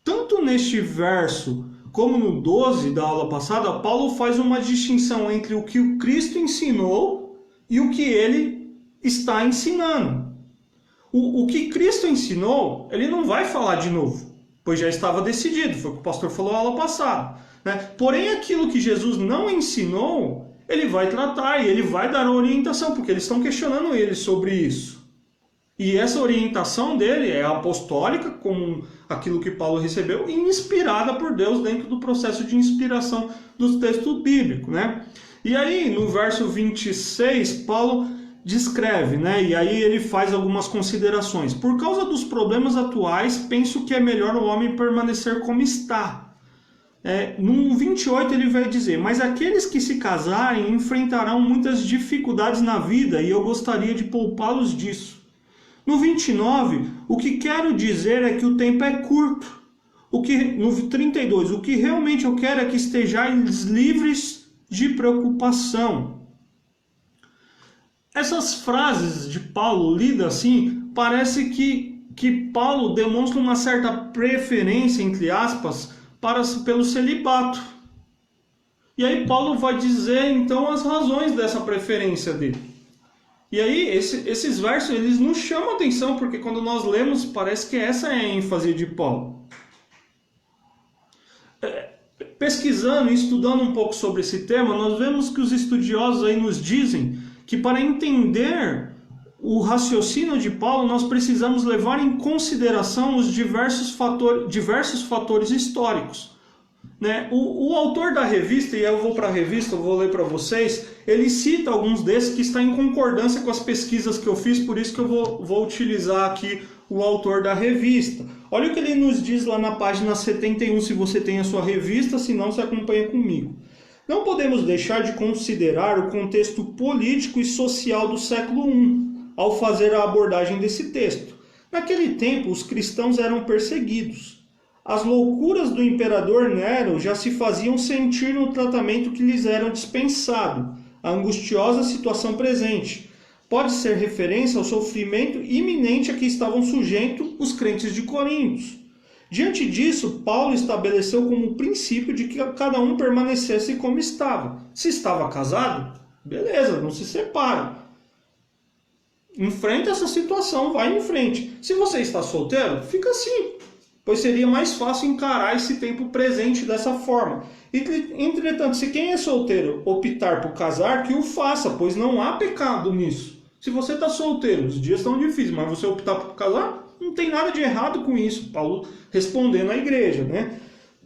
Tanto neste verso como no 12 da aula passada, Paulo faz uma distinção entre o que o Cristo ensinou e o que ele está ensinando. O que Cristo ensinou, ele não vai falar de novo, pois já estava decidido, foi o que o pastor falou na aula passada, né? Porém, aquilo que Jesus não ensinou, ele vai tratar e ele vai dar orientação, porque eles estão questionando ele sobre isso. E essa orientação dele é apostólica, como aquilo que Paulo recebeu, e inspirada por Deus dentro do processo de inspiração dos textos bíblicos, né? E aí, no verso 26, Paulo descreve, né? E aí ele faz algumas considerações. Por causa dos problemas atuais, penso que é melhor o homem permanecer como está. No 28 ele vai dizer, mas aqueles que se casarem enfrentarão muitas dificuldades na vida e eu gostaria de poupá-los disso. No 29, o que quero dizer é que o tempo é curto. No 32, o que realmente eu quero é que estejais livres de preocupação. Essas frases de Paulo lidas assim, parece que Paulo demonstra uma certa preferência, entre aspas, pelo celibato. E aí Paulo vai dizer então as razões dessa preferência dele. E aí esses versos eles nos chamam a atenção, porque quando nós lemos parece que essa é a ênfase de Paulo. Pesquisando e estudando um pouco sobre esse tema, nós vemos que os estudiosos aí nos dizem que para entender o raciocínio de Paulo, nós precisamos levar em consideração os diversos fatores históricos. Né? O autor da revista, e eu vou para a revista, eu vou ler para vocês, ele cita alguns desses que estão em concordância com as pesquisas que eu fiz, por isso que eu vou utilizar aqui o autor da revista. Olha o que ele nos diz lá na página 71, se você tem a sua revista, se não, você acompanha comigo. Não podemos deixar de considerar o contexto político e social do século I, ao fazer a abordagem desse texto. Naquele tempo, os cristãos eram perseguidos. As loucuras do imperador Nero já se faziam sentir no tratamento que lhes era dispensado, a angustiosa situação presente. Pode ser referência ao sofrimento iminente a que estavam sujeitos os crentes de Corinto. Diante disso, Paulo estabeleceu como princípio de que cada um permanecesse como estava. Se estava casado, beleza, não se separa. Enfrenta essa situação, vai em frente. Se você está solteiro, fica assim, pois seria mais fácil encarar esse tempo presente dessa forma. Entretanto, se quem é solteiro optar por casar, que o faça, pois não há pecado nisso. Se você está solteiro, os dias estão difíceis, mas você optar por casar, não tem nada de errado com isso. Paulo respondendo à igreja, né?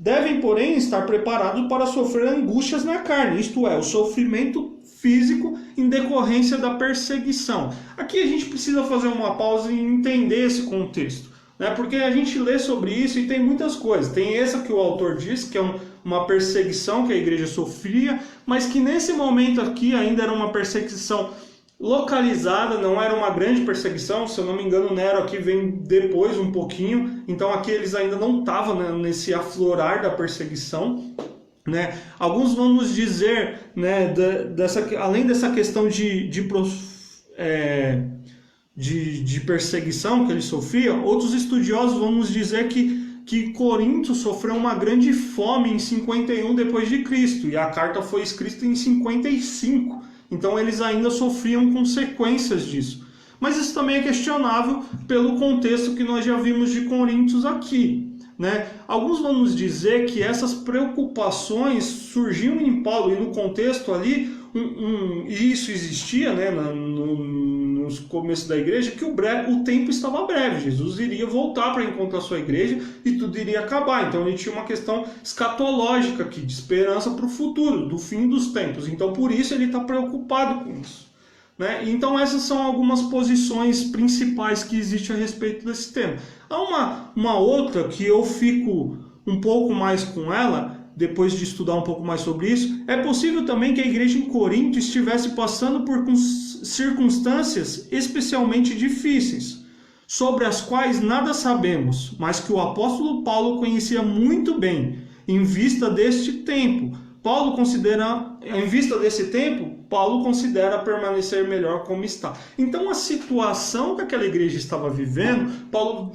Devem, porém, estar preparados para sofrer angústias na carne, isto é, o sofrimento físico em decorrência da perseguição. Aqui a gente precisa fazer uma pausa e entender esse contexto, né? Porque a gente lê sobre isso e tem muitas coisas. Tem essa que o autor diz, que é uma perseguição que a igreja sofria, mas que nesse momento aqui ainda era uma perseguição localizada, não era uma grande perseguição. Se eu não me engano, Nero aqui vem depois um pouquinho, então aqui eles ainda não estavam, né, nesse aflorar da perseguição, né? Alguns vão nos dizer, né, além dessa questão de perseguição que ele sofria, outros estudiosos vão nos dizer que Corinto sofreu uma grande fome em 51 depois de Cristo, e a carta foi escrita em 55, então eles ainda sofriam consequências disso. Mas isso também é questionável pelo contexto que nós já vimos de Coríntios aqui, né? Alguns vão nos dizer que essas preocupações surgiam em Paulo, e no contexto ali, e isso existia, né, nos começos da igreja, que o tempo estava breve. Jesus iria voltar para encontrar a sua igreja e tudo iria acabar. Então ele tinha uma questão escatológica aqui, de esperança para o futuro, do fim dos tempos. Então por isso ele está preocupado com isso, né? Então essas são algumas posições principais que existem a respeito desse tema. Há uma outra que eu fico um pouco mais com ela, depois de estudar um pouco mais sobre isso. É possível também que a igreja em Corinto estivesse passando por circunstâncias especialmente difíceis, sobre as quais nada sabemos, mas que o apóstolo Paulo conhecia muito bem. Em vista deste tempo, Paulo considera permanecer melhor como está. Então a situação que aquela igreja estava vivendo, Paulo,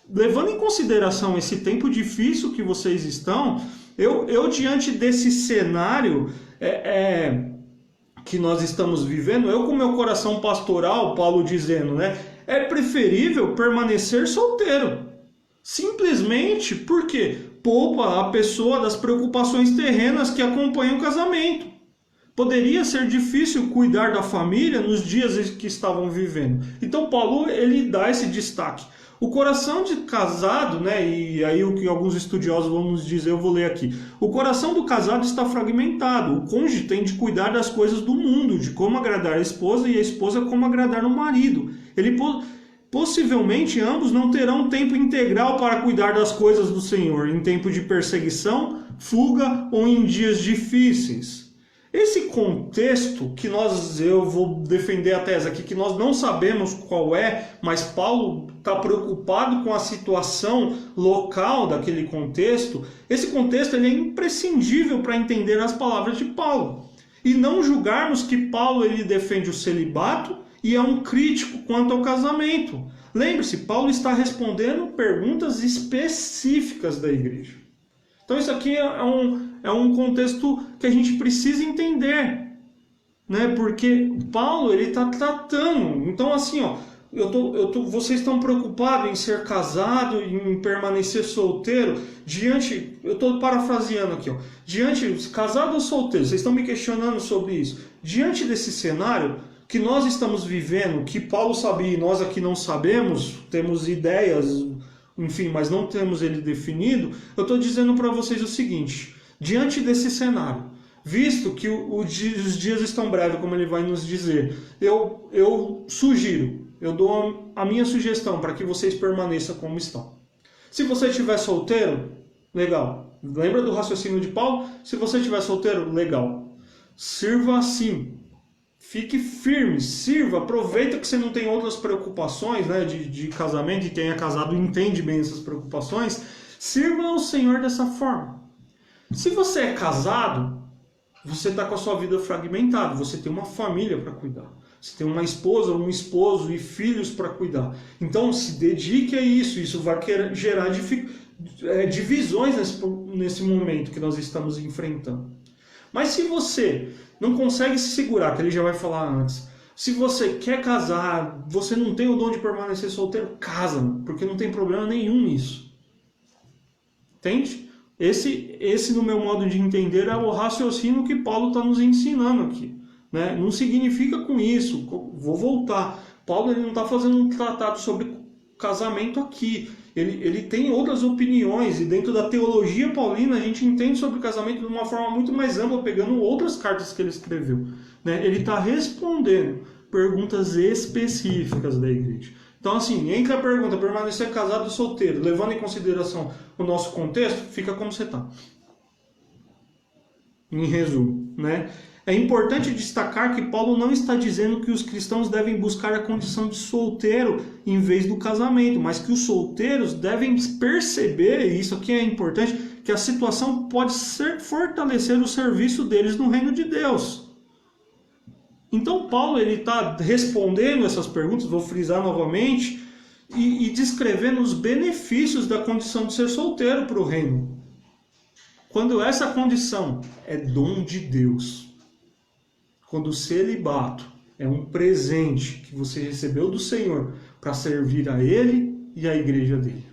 levando em consideração esse tempo difícil que vocês estão, eu diante desse cenário que nós estamos vivendo, eu com meu coração pastoral, Paulo dizendo, né, é preferível permanecer solteiro. Simplesmente porque poupa a pessoa das preocupações terrenas que acompanham o casamento. Poderia ser difícil cuidar da família nos dias que estavam vivendo. Então Paulo, ele dá esse destaque. O coração de casado, né, e aí o que alguns estudiosos vão nos dizer, eu vou ler aqui. O coração do casado está fragmentado. O cônjuge tem de cuidar das coisas do mundo, de como agradar a esposa, e a esposa como agradar o marido. Possivelmente ambos não terão tempo integral para cuidar das coisas do Senhor, em tempo de perseguição, fuga ou em dias difíceis. Esse contexto que eu vou defender a tese aqui, que nós não sabemos qual é, mas Paulo está preocupado com a situação local daquele contexto. Esse contexto ele é imprescindível para entender as palavras de Paulo. E não julgarmos que Paulo ele defende o celibato e é um crítico quanto ao casamento. Lembre-se, Paulo está respondendo perguntas específicas da igreja. Então isso aqui é um contexto que a gente precisa entender, né? Porque Paulo ele está tratando. Então assim, ó, vocês estão preocupados em ser casado, em permanecer solteiro eu estou parafraseando aqui, ó, casado ou solteiro, vocês estão me questionando sobre isso. Diante desse cenário que nós estamos vivendo, que Paulo sabia e nós aqui não sabemos, temos ideias, enfim, mas não temos ele definido, eu estou dizendo para vocês o seguinte: diante desse cenário, visto que os dias estão breves, como ele vai nos dizer, eu dou a minha sugestão para que vocês permaneçam como estão. Se você estiver solteiro, legal. Lembra do raciocínio de Paulo? Se você estiver solteiro, legal. Sirva assim. Fique firme, sirva, aproveita que você não tem outras preocupações, né, de casamento, e quem é casado entende bem essas preocupações. Sirva ao Senhor dessa forma. Se você é casado, você está com a sua vida fragmentada, você tem uma família para cuidar. Você tem uma esposa, um esposo e filhos para cuidar. Então se dedique a isso, isso vai gerar divisões nesse momento que nós estamos enfrentando. Mas se você não consegue se segurar, que ele já vai falar antes, se você quer casar, você não tem o dom de permanecer solteiro, casa, porque não tem problema nenhum nisso. Entende? Esse no meu modo de entender, é o raciocínio que Paulo está nos ensinando aqui, né? Não significa com isso, vou voltar, Paulo ele não está fazendo um tratado sobre casamento aqui. Ele tem outras opiniões, e dentro da teologia paulina a gente entende sobre o casamento de uma forma muito mais ampla, pegando outras cartas que ele escreveu, né? Ele está respondendo perguntas específicas da igreja. Então, assim, entre a pergunta permanecer casado ou solteiro, levando em consideração o nosso contexto, fica como você está. Em resumo, né? É importante destacar que Paulo não está dizendo que os cristãos devem buscar a condição de solteiro em vez do casamento, mas que os solteiros devem perceber, e isso aqui é importante, que a situação pode fortalecer o serviço deles no reino de Deus. Então Paulo está respondendo essas perguntas, vou frisar novamente, e descrevendo os benefícios da condição de ser solteiro para o reino. Quando essa condição é dom de Deus, quando o celibato é um presente que você recebeu do Senhor para servir a Ele e a igreja dele.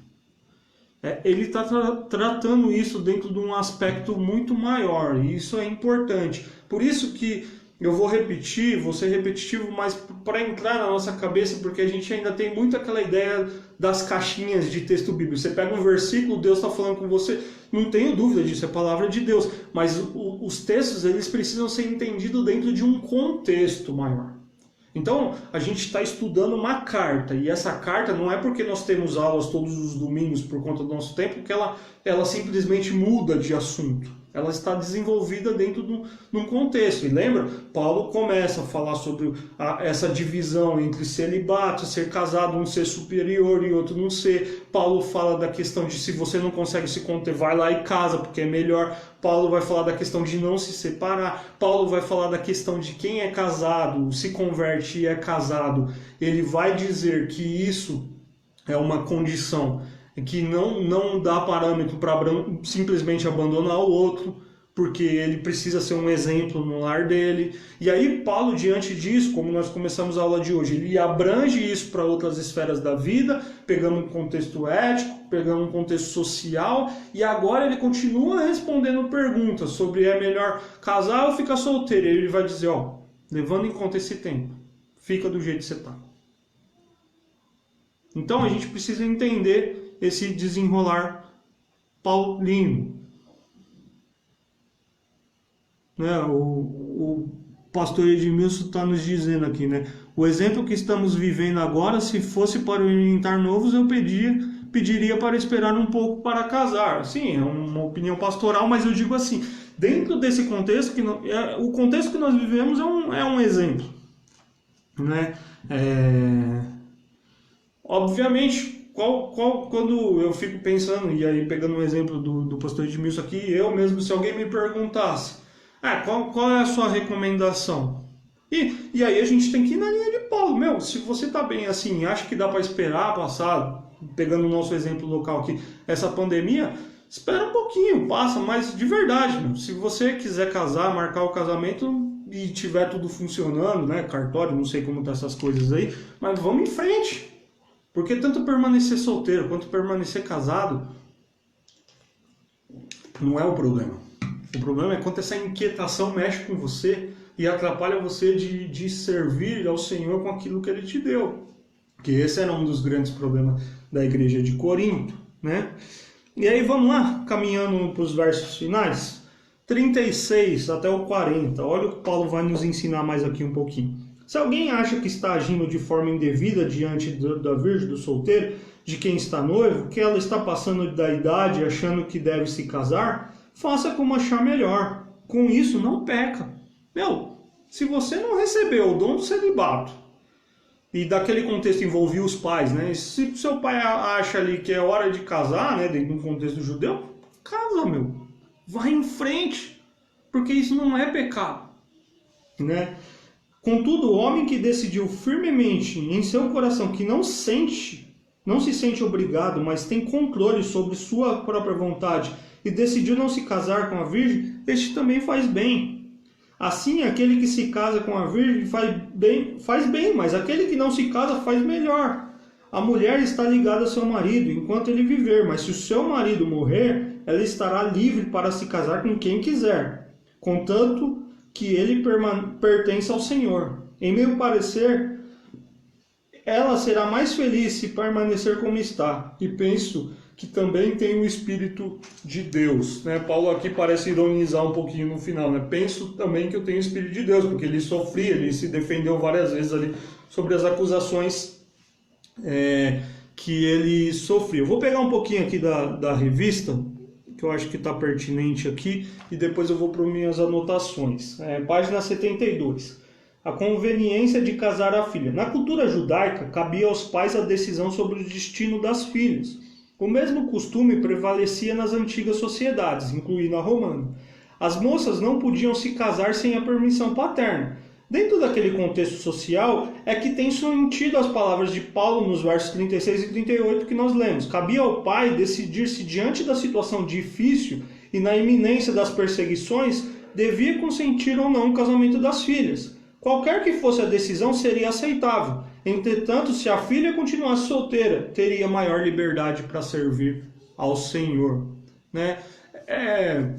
Ele está tratando isso dentro de um aspecto muito maior, e isso é importante. Por isso que eu vou repetir, vou ser repetitivo, mas para entrar na nossa cabeça, porque a gente ainda tem muito aquela ideia das caixinhas de texto bíblico. Você pega um versículo, Deus está falando com você, não tenho dúvida disso, é a palavra de Deus. Mas os textos, eles precisam ser entendidos dentro de um contexto maior. Então, a gente está estudando uma carta, e essa carta não é porque nós temos aulas todos os domingos por conta do nosso tempo, que ela simplesmente muda de assunto. Ela está desenvolvida dentro de um contexto. E lembra? Paulo começa a falar sobre essa divisão entre celibato, ser casado, um ser superior e outro não ser. Paulo fala da questão de se você não consegue se conter, vai lá e casa, porque é melhor. Paulo vai falar da questão de não se separar. Paulo vai falar da questão de quem é casado, se converte e é casado. Ele vai dizer que isso é uma condição que não dá parâmetro para simplesmente abandonar o outro, porque ele precisa ser um exemplo no lar dele. E aí Paulo, diante disso, como nós começamos a aula de hoje, ele abrange isso para outras esferas da vida, pegando um contexto ético, pegando um contexto social, e agora ele continua respondendo perguntas sobre é melhor casar ou ficar solteiro. E ele vai dizer, levando em conta esse tempo, fica do jeito que você está. Então a gente precisa entender esse desenrolar paulino. Né? O pastor Edmilson está nos dizendo aqui, né? O exemplo que estamos vivendo agora, se fosse para orientar novos, eu pediria para esperar um pouco para casar. Sim, é uma opinião pastoral, mas eu digo assim, dentro desse contexto, o contexto que nós vivemos é um exemplo. Né? Obviamente, quando eu fico pensando, e aí pegando um exemplo do pastor Edmilson aqui, eu mesmo, se alguém me perguntasse, qual é a sua recomendação? E aí a gente tem que ir na linha de Paulo. Se você está bem assim, acha que dá para esperar passar, pegando o nosso exemplo local aqui, essa pandemia, espera um pouquinho, passa, mas de verdade, se você quiser casar, marcar o casamento e tiver tudo funcionando, né, cartório, não sei como tá essas coisas aí, mas vamos em frente. Porque tanto permanecer solteiro quanto permanecer casado não é o problema. O problema é quando essa inquietação mexe com você e atrapalha você de servir ao Senhor com aquilo que Ele te deu. Que esse era um dos grandes problemas da igreja de Corinto, né? E aí vamos lá, caminhando para os versos finais. 36 até o 40. Olha o que Paulo vai nos ensinar mais aqui um pouquinho. Se alguém acha que está agindo de forma indevida diante da virgem, do solteiro, de quem está noivo, que ela está passando da idade achando que deve se casar, faça como achar melhor. Com isso, não peca. Se você não recebeu o dom do celibato, e daquele contexto envolvia os pais, né? Se seu pai acha ali que é hora de casar, né, dentro de um contexto judeu, casa, vai em frente, porque isso não é pecado, né? Contudo, o homem que decidiu firmemente em seu coração que não se sente obrigado, mas tem controle sobre sua própria vontade e decidiu não se casar com a virgem, este também faz bem. Assim, aquele que se casa com a virgem faz bem, mas aquele que não se casa faz melhor. A mulher está ligada ao seu marido enquanto ele viver, mas se o seu marido morrer, ela estará livre para se casar com quem quiser, contanto que ele pertence ao Senhor. Em meu parecer, ela será mais feliz se permanecer como está. E penso que também tem o Espírito de Deus. Né? Paulo aqui parece ironizar um pouquinho no final. Né? Penso também que eu tenho o Espírito de Deus, porque ele sofria, ele se defendeu várias vezes ali sobre as acusações que ele sofria. Eu vou pegar um pouquinho aqui da revista, que eu acho que está pertinente aqui, e depois eu vou para minhas anotações. Página 72. A conveniência de casar a filha. Na cultura judaica, cabia aos pais a decisão sobre o destino das filhas. O mesmo costume prevalecia nas antigas sociedades, incluindo a romana. As moças não podiam se casar sem a permissão paterna. Dentro daquele contexto social, é que tem sentido as palavras de Paulo nos versos 36 e 38 que nós lemos. Cabia ao pai decidir se, diante da situação difícil e na iminência das perseguições, devia consentir ou não o casamento das filhas. Qualquer que fosse a decisão seria aceitável. Entretanto, se a filha continuasse solteira, teria maior liberdade para servir ao Senhor. Né? É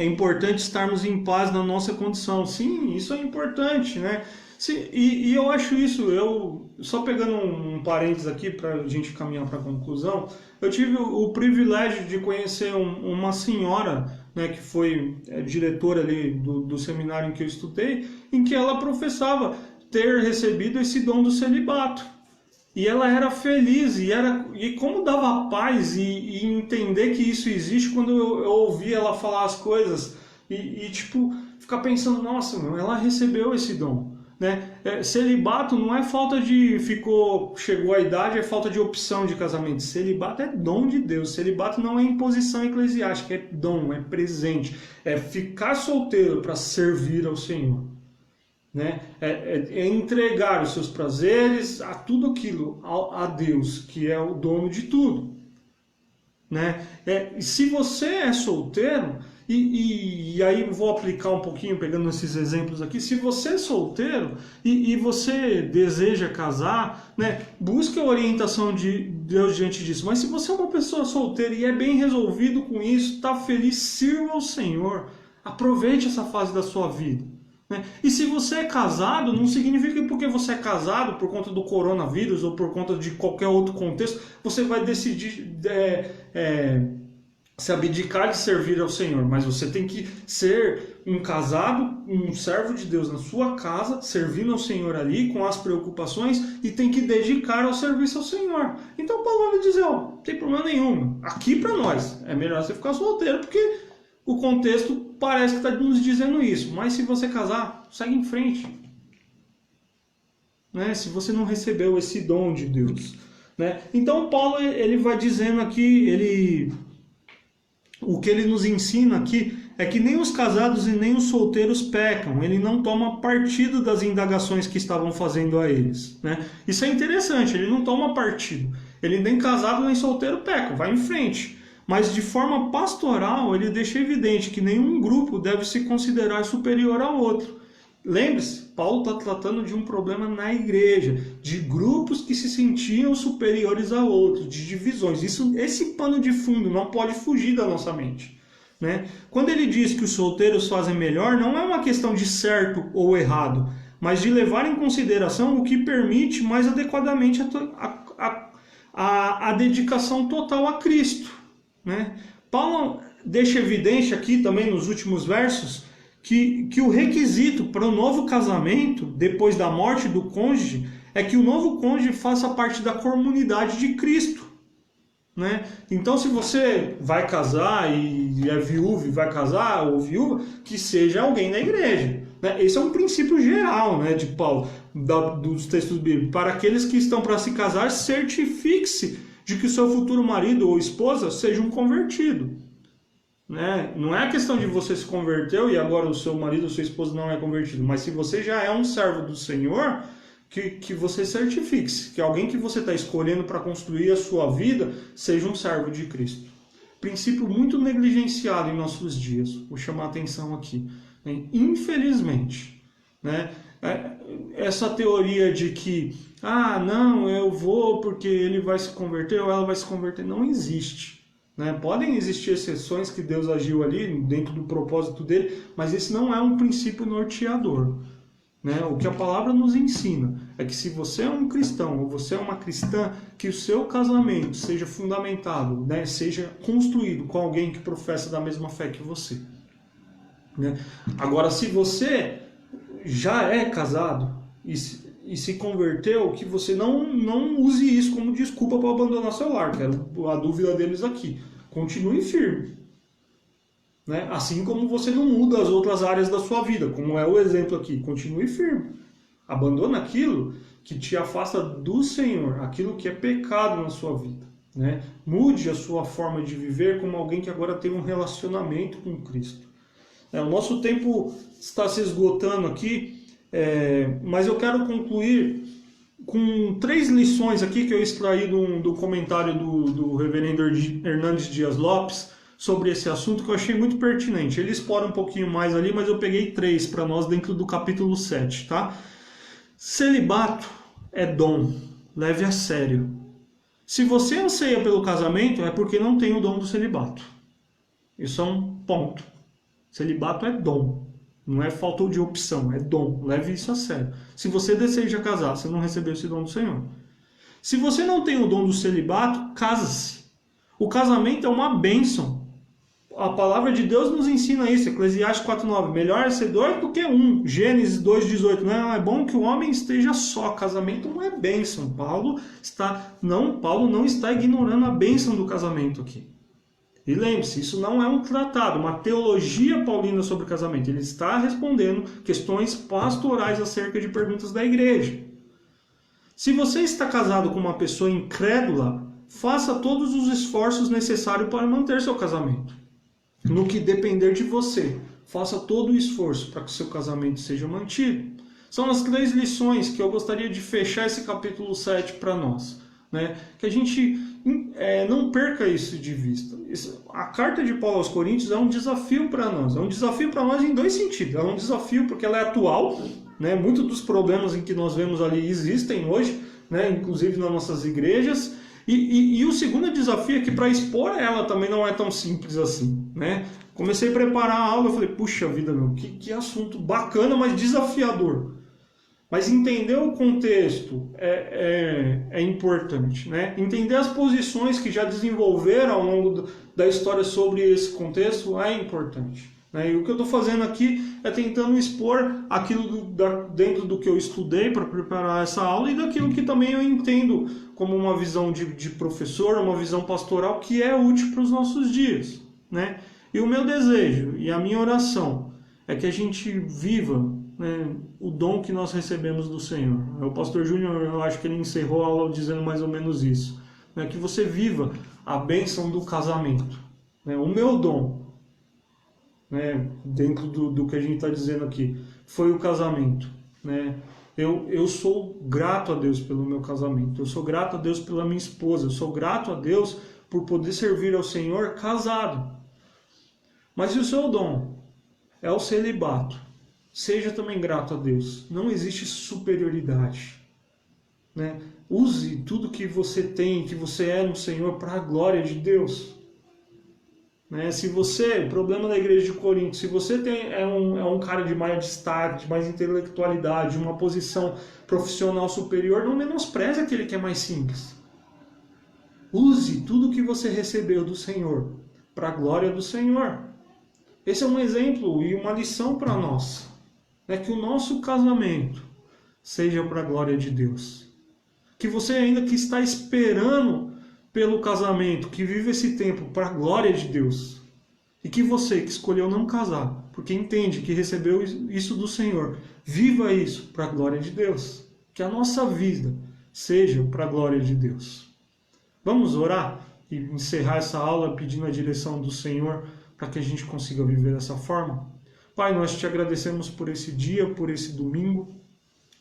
importante estarmos em paz na nossa condição. Sim, isso é importante, né? E eu acho isso, só pegando um parênteses aqui para a gente caminhar para a conclusão, eu tive o privilégio de conhecer uma senhora, né, que foi diretora ali do seminário em que eu estudei, em que ela professava ter recebido esse dom do celibato. E ela era feliz, e como dava paz e entender que isso existe quando eu ouvia ela falar as coisas, tipo, ficar pensando, nossa, ela recebeu esse dom. Né? Celibato não é falta de chegou a idade, é falta de opção de casamento. Celibato é dom de Deus. Celibato não é imposição eclesiástica, é dom, é presente. É ficar solteiro para servir ao Senhor. Né? É entregar os seus prazeres, a tudo aquilo, a Deus, que é o dono de tudo. Né? Se você é solteiro, e aí vou aplicar um pouquinho, pegando esses exemplos aqui, se você é solteiro e você deseja casar, né, busque a orientação de Deus diante disso. Mas se você é uma pessoa solteira e é bem resolvido com isso, está feliz, sirva ao Senhor, aproveite essa fase da sua vida. E se você é casado, não significa que porque você é casado por conta do coronavírus ou por conta de qualquer outro contexto, você vai decidir se abdicar de servir ao Senhor. Mas você tem que ser um casado, um servo de Deus na sua casa, servindo ao Senhor ali, com as preocupações, e tem que dedicar ao serviço ao Senhor. Então Paulo vai dizer, não tem problema nenhum. Aqui para nós, é melhor você ficar solteiro, porque o contexto parece que está nos dizendo isso. Mas se você casar, segue em frente. Né? Se você não recebeu esse dom de Deus. Né? Então Paulo ele vai dizendo aqui, o que ele nos ensina aqui é que nem os casados e nem os solteiros pecam. Ele não toma partido das indagações que estavam fazendo a eles. Né? Isso é interessante, ele não toma partido. Ele nem casado nem solteiro peca, vai em frente. Mas de forma pastoral, ele deixa evidente que nenhum grupo deve se considerar superior ao outro. Lembre-se, Paulo está tratando de um problema na igreja, de grupos que se sentiam superiores a outros, de divisões. Esse pano de fundo não pode fugir da nossa mente. Né? Quando ele diz que os solteiros fazem melhor, não é uma questão de certo ou errado, mas de levar em consideração o que permite mais adequadamente a dedicação total a Cristo. Né? Paulo deixa evidente aqui também nos últimos versos que o requisito para o novo casamento, depois da morte do cônjuge, é que o novo cônjuge faça parte da comunidade de Cristo. Né? Então, se você vai casar e é viúvo e vai casar ou viúva, que seja alguém na igreja. Né? Esse é um princípio geral, né, de Paulo, dos textos bíblicos. Para aqueles que estão para se casar, certifique-se de que o seu futuro marido ou esposa seja um convertido. Né? Não é a questão de você se converteu e agora o seu marido ou sua esposa não é convertido, mas se você já é um servo do Senhor, que você certifique-se, que alguém que você está escolhendo para construir a sua vida seja um servo de Cristo. Princípio muito negligenciado em nossos dias, vou chamar a atenção aqui. Né? Infelizmente, né? Essa teoria de que não, eu vou porque ele vai se converter ou ela vai se converter, não existe. Né? Podem existir exceções que Deus agiu ali dentro do propósito dele, mas esse não é um princípio norteador. Né? O que a palavra nos ensina é que se você é um cristão ou você é uma cristã, que o seu casamento seja fundamentado, né? Seja construído com alguém que professa da mesma fé que você. Né? Agora, se você já é casado e se converteu, que você não use isso como desculpa para abandonar seu lar, que era a dúvida deles aqui. Continue firme. Né? Assim como você não muda as outras áreas da sua vida, como é o exemplo aqui. Continue firme. Abandona aquilo que te afasta do Senhor, aquilo que é pecado na sua vida. Né? Mude a sua forma de viver como alguém que agora tem um relacionamento com Cristo. O nosso tempo está se esgotando aqui, mas eu quero concluir com 3 lições aqui que eu extraí do comentário do reverendo Hernandes Dias Lopes sobre esse assunto, que eu achei muito pertinente. Ele explora um pouquinho mais ali, mas eu peguei 3 para nós dentro do capítulo 7, tá? Celibato é dom, leve a sério. Se você anseia pelo casamento, é porque não tem o dom do celibato. Isso é um ponto. Celibato é dom, não é falta de opção, é dom. Leve isso a sério. Se você deseja casar, você não recebeu esse dom do Senhor. Se você não tem o dom do celibato, casa-se. O casamento é uma bênção. A palavra de Deus nos ensina isso, Eclesiastes 4:9. Melhor é ser 2 do que 1. Gênesis 2:18. Não, é bom que o homem esteja só. Casamento não é bênção. Paulo não está ignorando a bênção do casamento aqui. E lembre-se, isso não é um tratado, uma teologia paulina sobre casamento. Ele está respondendo questões pastorais acerca de perguntas da igreja. Se você está casado com uma pessoa incrédula, faça todos os esforços necessários para manter seu casamento. No que depender de você, faça todo o esforço para que seu casamento seja mantido. São as 3 lições que eu gostaria de fechar esse capítulo 7 para nós. Né? Que a gente não perca isso de vista. A carta de Paulo aos Coríntios é um desafio para nós. É um desafio para nós em 2 sentidos. É um desafio porque ela é atual. Né? Muitos dos problemas em que nós vemos ali existem hoje, né? Inclusive nas nossas igrejas. E o segundo desafio é que para expor ela também não é tão simples assim. Né? Comecei a preparar a aula e falei, puxa vida, meu, que assunto bacana, mas desafiador. Mas entender o contexto é importante, né? Entender as posições que já desenvolveram ao longo da história sobre esse contexto é importante. Né? E o que eu estou fazendo aqui é tentando expor aquilo dentro do que eu estudei para preparar essa aula e daquilo que também eu entendo como uma visão de professor, uma visão pastoral que é útil para os nossos dias. Né? E o meu desejo e a minha oração é que a gente viva o dom que nós recebemos do Senhor. O pastor Júnior, eu acho que ele encerrou a aula dizendo mais ou menos isso. Que você viva a bênção do casamento. O meu dom, dentro do que a gente está dizendo aqui, foi o casamento. Eu sou grato a Deus pelo meu casamento. Eu sou grato a Deus pela minha esposa. Eu sou grato a Deus por poder servir ao Senhor casado. Mas e o seu dom? É o celibato. Seja também grato a Deus. Não existe superioridade. Use tudo que você tem, que você é no Senhor, para a glória de Deus. Se você, o problema da igreja de Corinto, se você é um cara de mais destaque, de mais intelectualidade, uma posição profissional superior, não menospreze aquele que é mais simples. Use tudo que você recebeu do Senhor, para a glória do Senhor. Esse é um exemplo e uma lição para nós. Que o nosso casamento seja para a glória de Deus. Que você ainda que está esperando pelo casamento, que vive esse tempo para a glória de Deus. E que você que escolheu não casar, porque entende que recebeu isso do Senhor, viva isso para a glória de Deus. Que a nossa vida seja para a glória de Deus. Vamos orar e encerrar essa aula pedindo a direção do Senhor para que a gente consiga viver dessa forma? Pai, nós te agradecemos por esse dia, por esse domingo,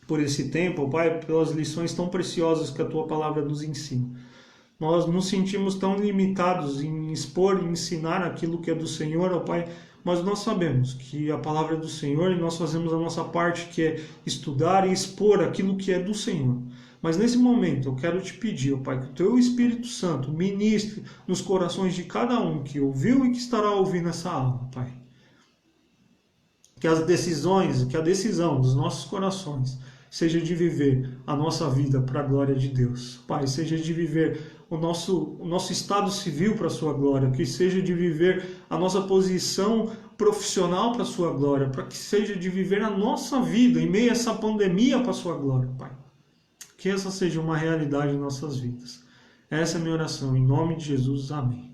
por esse tempo, Pai, pelas lições tão preciosas que a Tua Palavra nos ensina. Nós nos sentimos tão limitados em expor e ensinar aquilo que é do Senhor, ó Pai, mas nós sabemos que a Palavra é do Senhor e nós fazemos a nossa parte, que é estudar e expor aquilo que é do Senhor. Mas nesse momento eu quero te pedir, ó Pai, que o Teu Espírito Santo ministre nos corações de cada um que ouviu e que estará ouvindo essa aula, Pai. que as decisões, que a decisão dos nossos corações seja de viver a nossa vida para a glória de Deus. Pai, seja de viver o nosso estado civil para a sua glória, que seja de viver a nossa posição profissional para a sua glória, para que seja de viver a nossa vida em meio a essa pandemia para a sua glória, Pai. Que essa seja uma realidade em nossas vidas. Essa é a minha oração, em nome de Jesus, amém.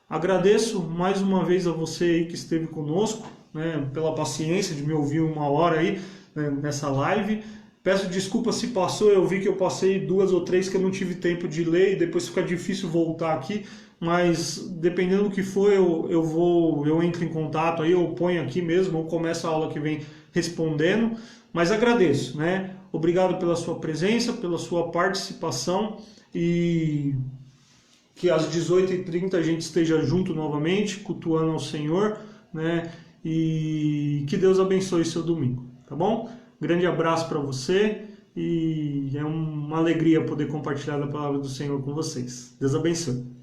Agradeço mais uma vez a você aí que esteve conosco, né, pela paciência de me ouvir uma hora aí, né, nessa live. Peço desculpa se passou, eu vi que eu passei 2 ou 3 que eu não tive tempo de ler e depois fica difícil voltar aqui, mas dependendo do que for, eu entro em contato aí, eu ponho aqui mesmo, ou começo a aula que vem respondendo, mas agradeço, né? Obrigado pela sua presença, pela sua participação e que às 18h30 a gente esteja junto novamente, cultuando ao Senhor, né? E que Deus abençoe seu domingo, tá bom? Grande abraço para você e é uma alegria poder compartilhar a palavra do Senhor com vocês. Deus abençoe.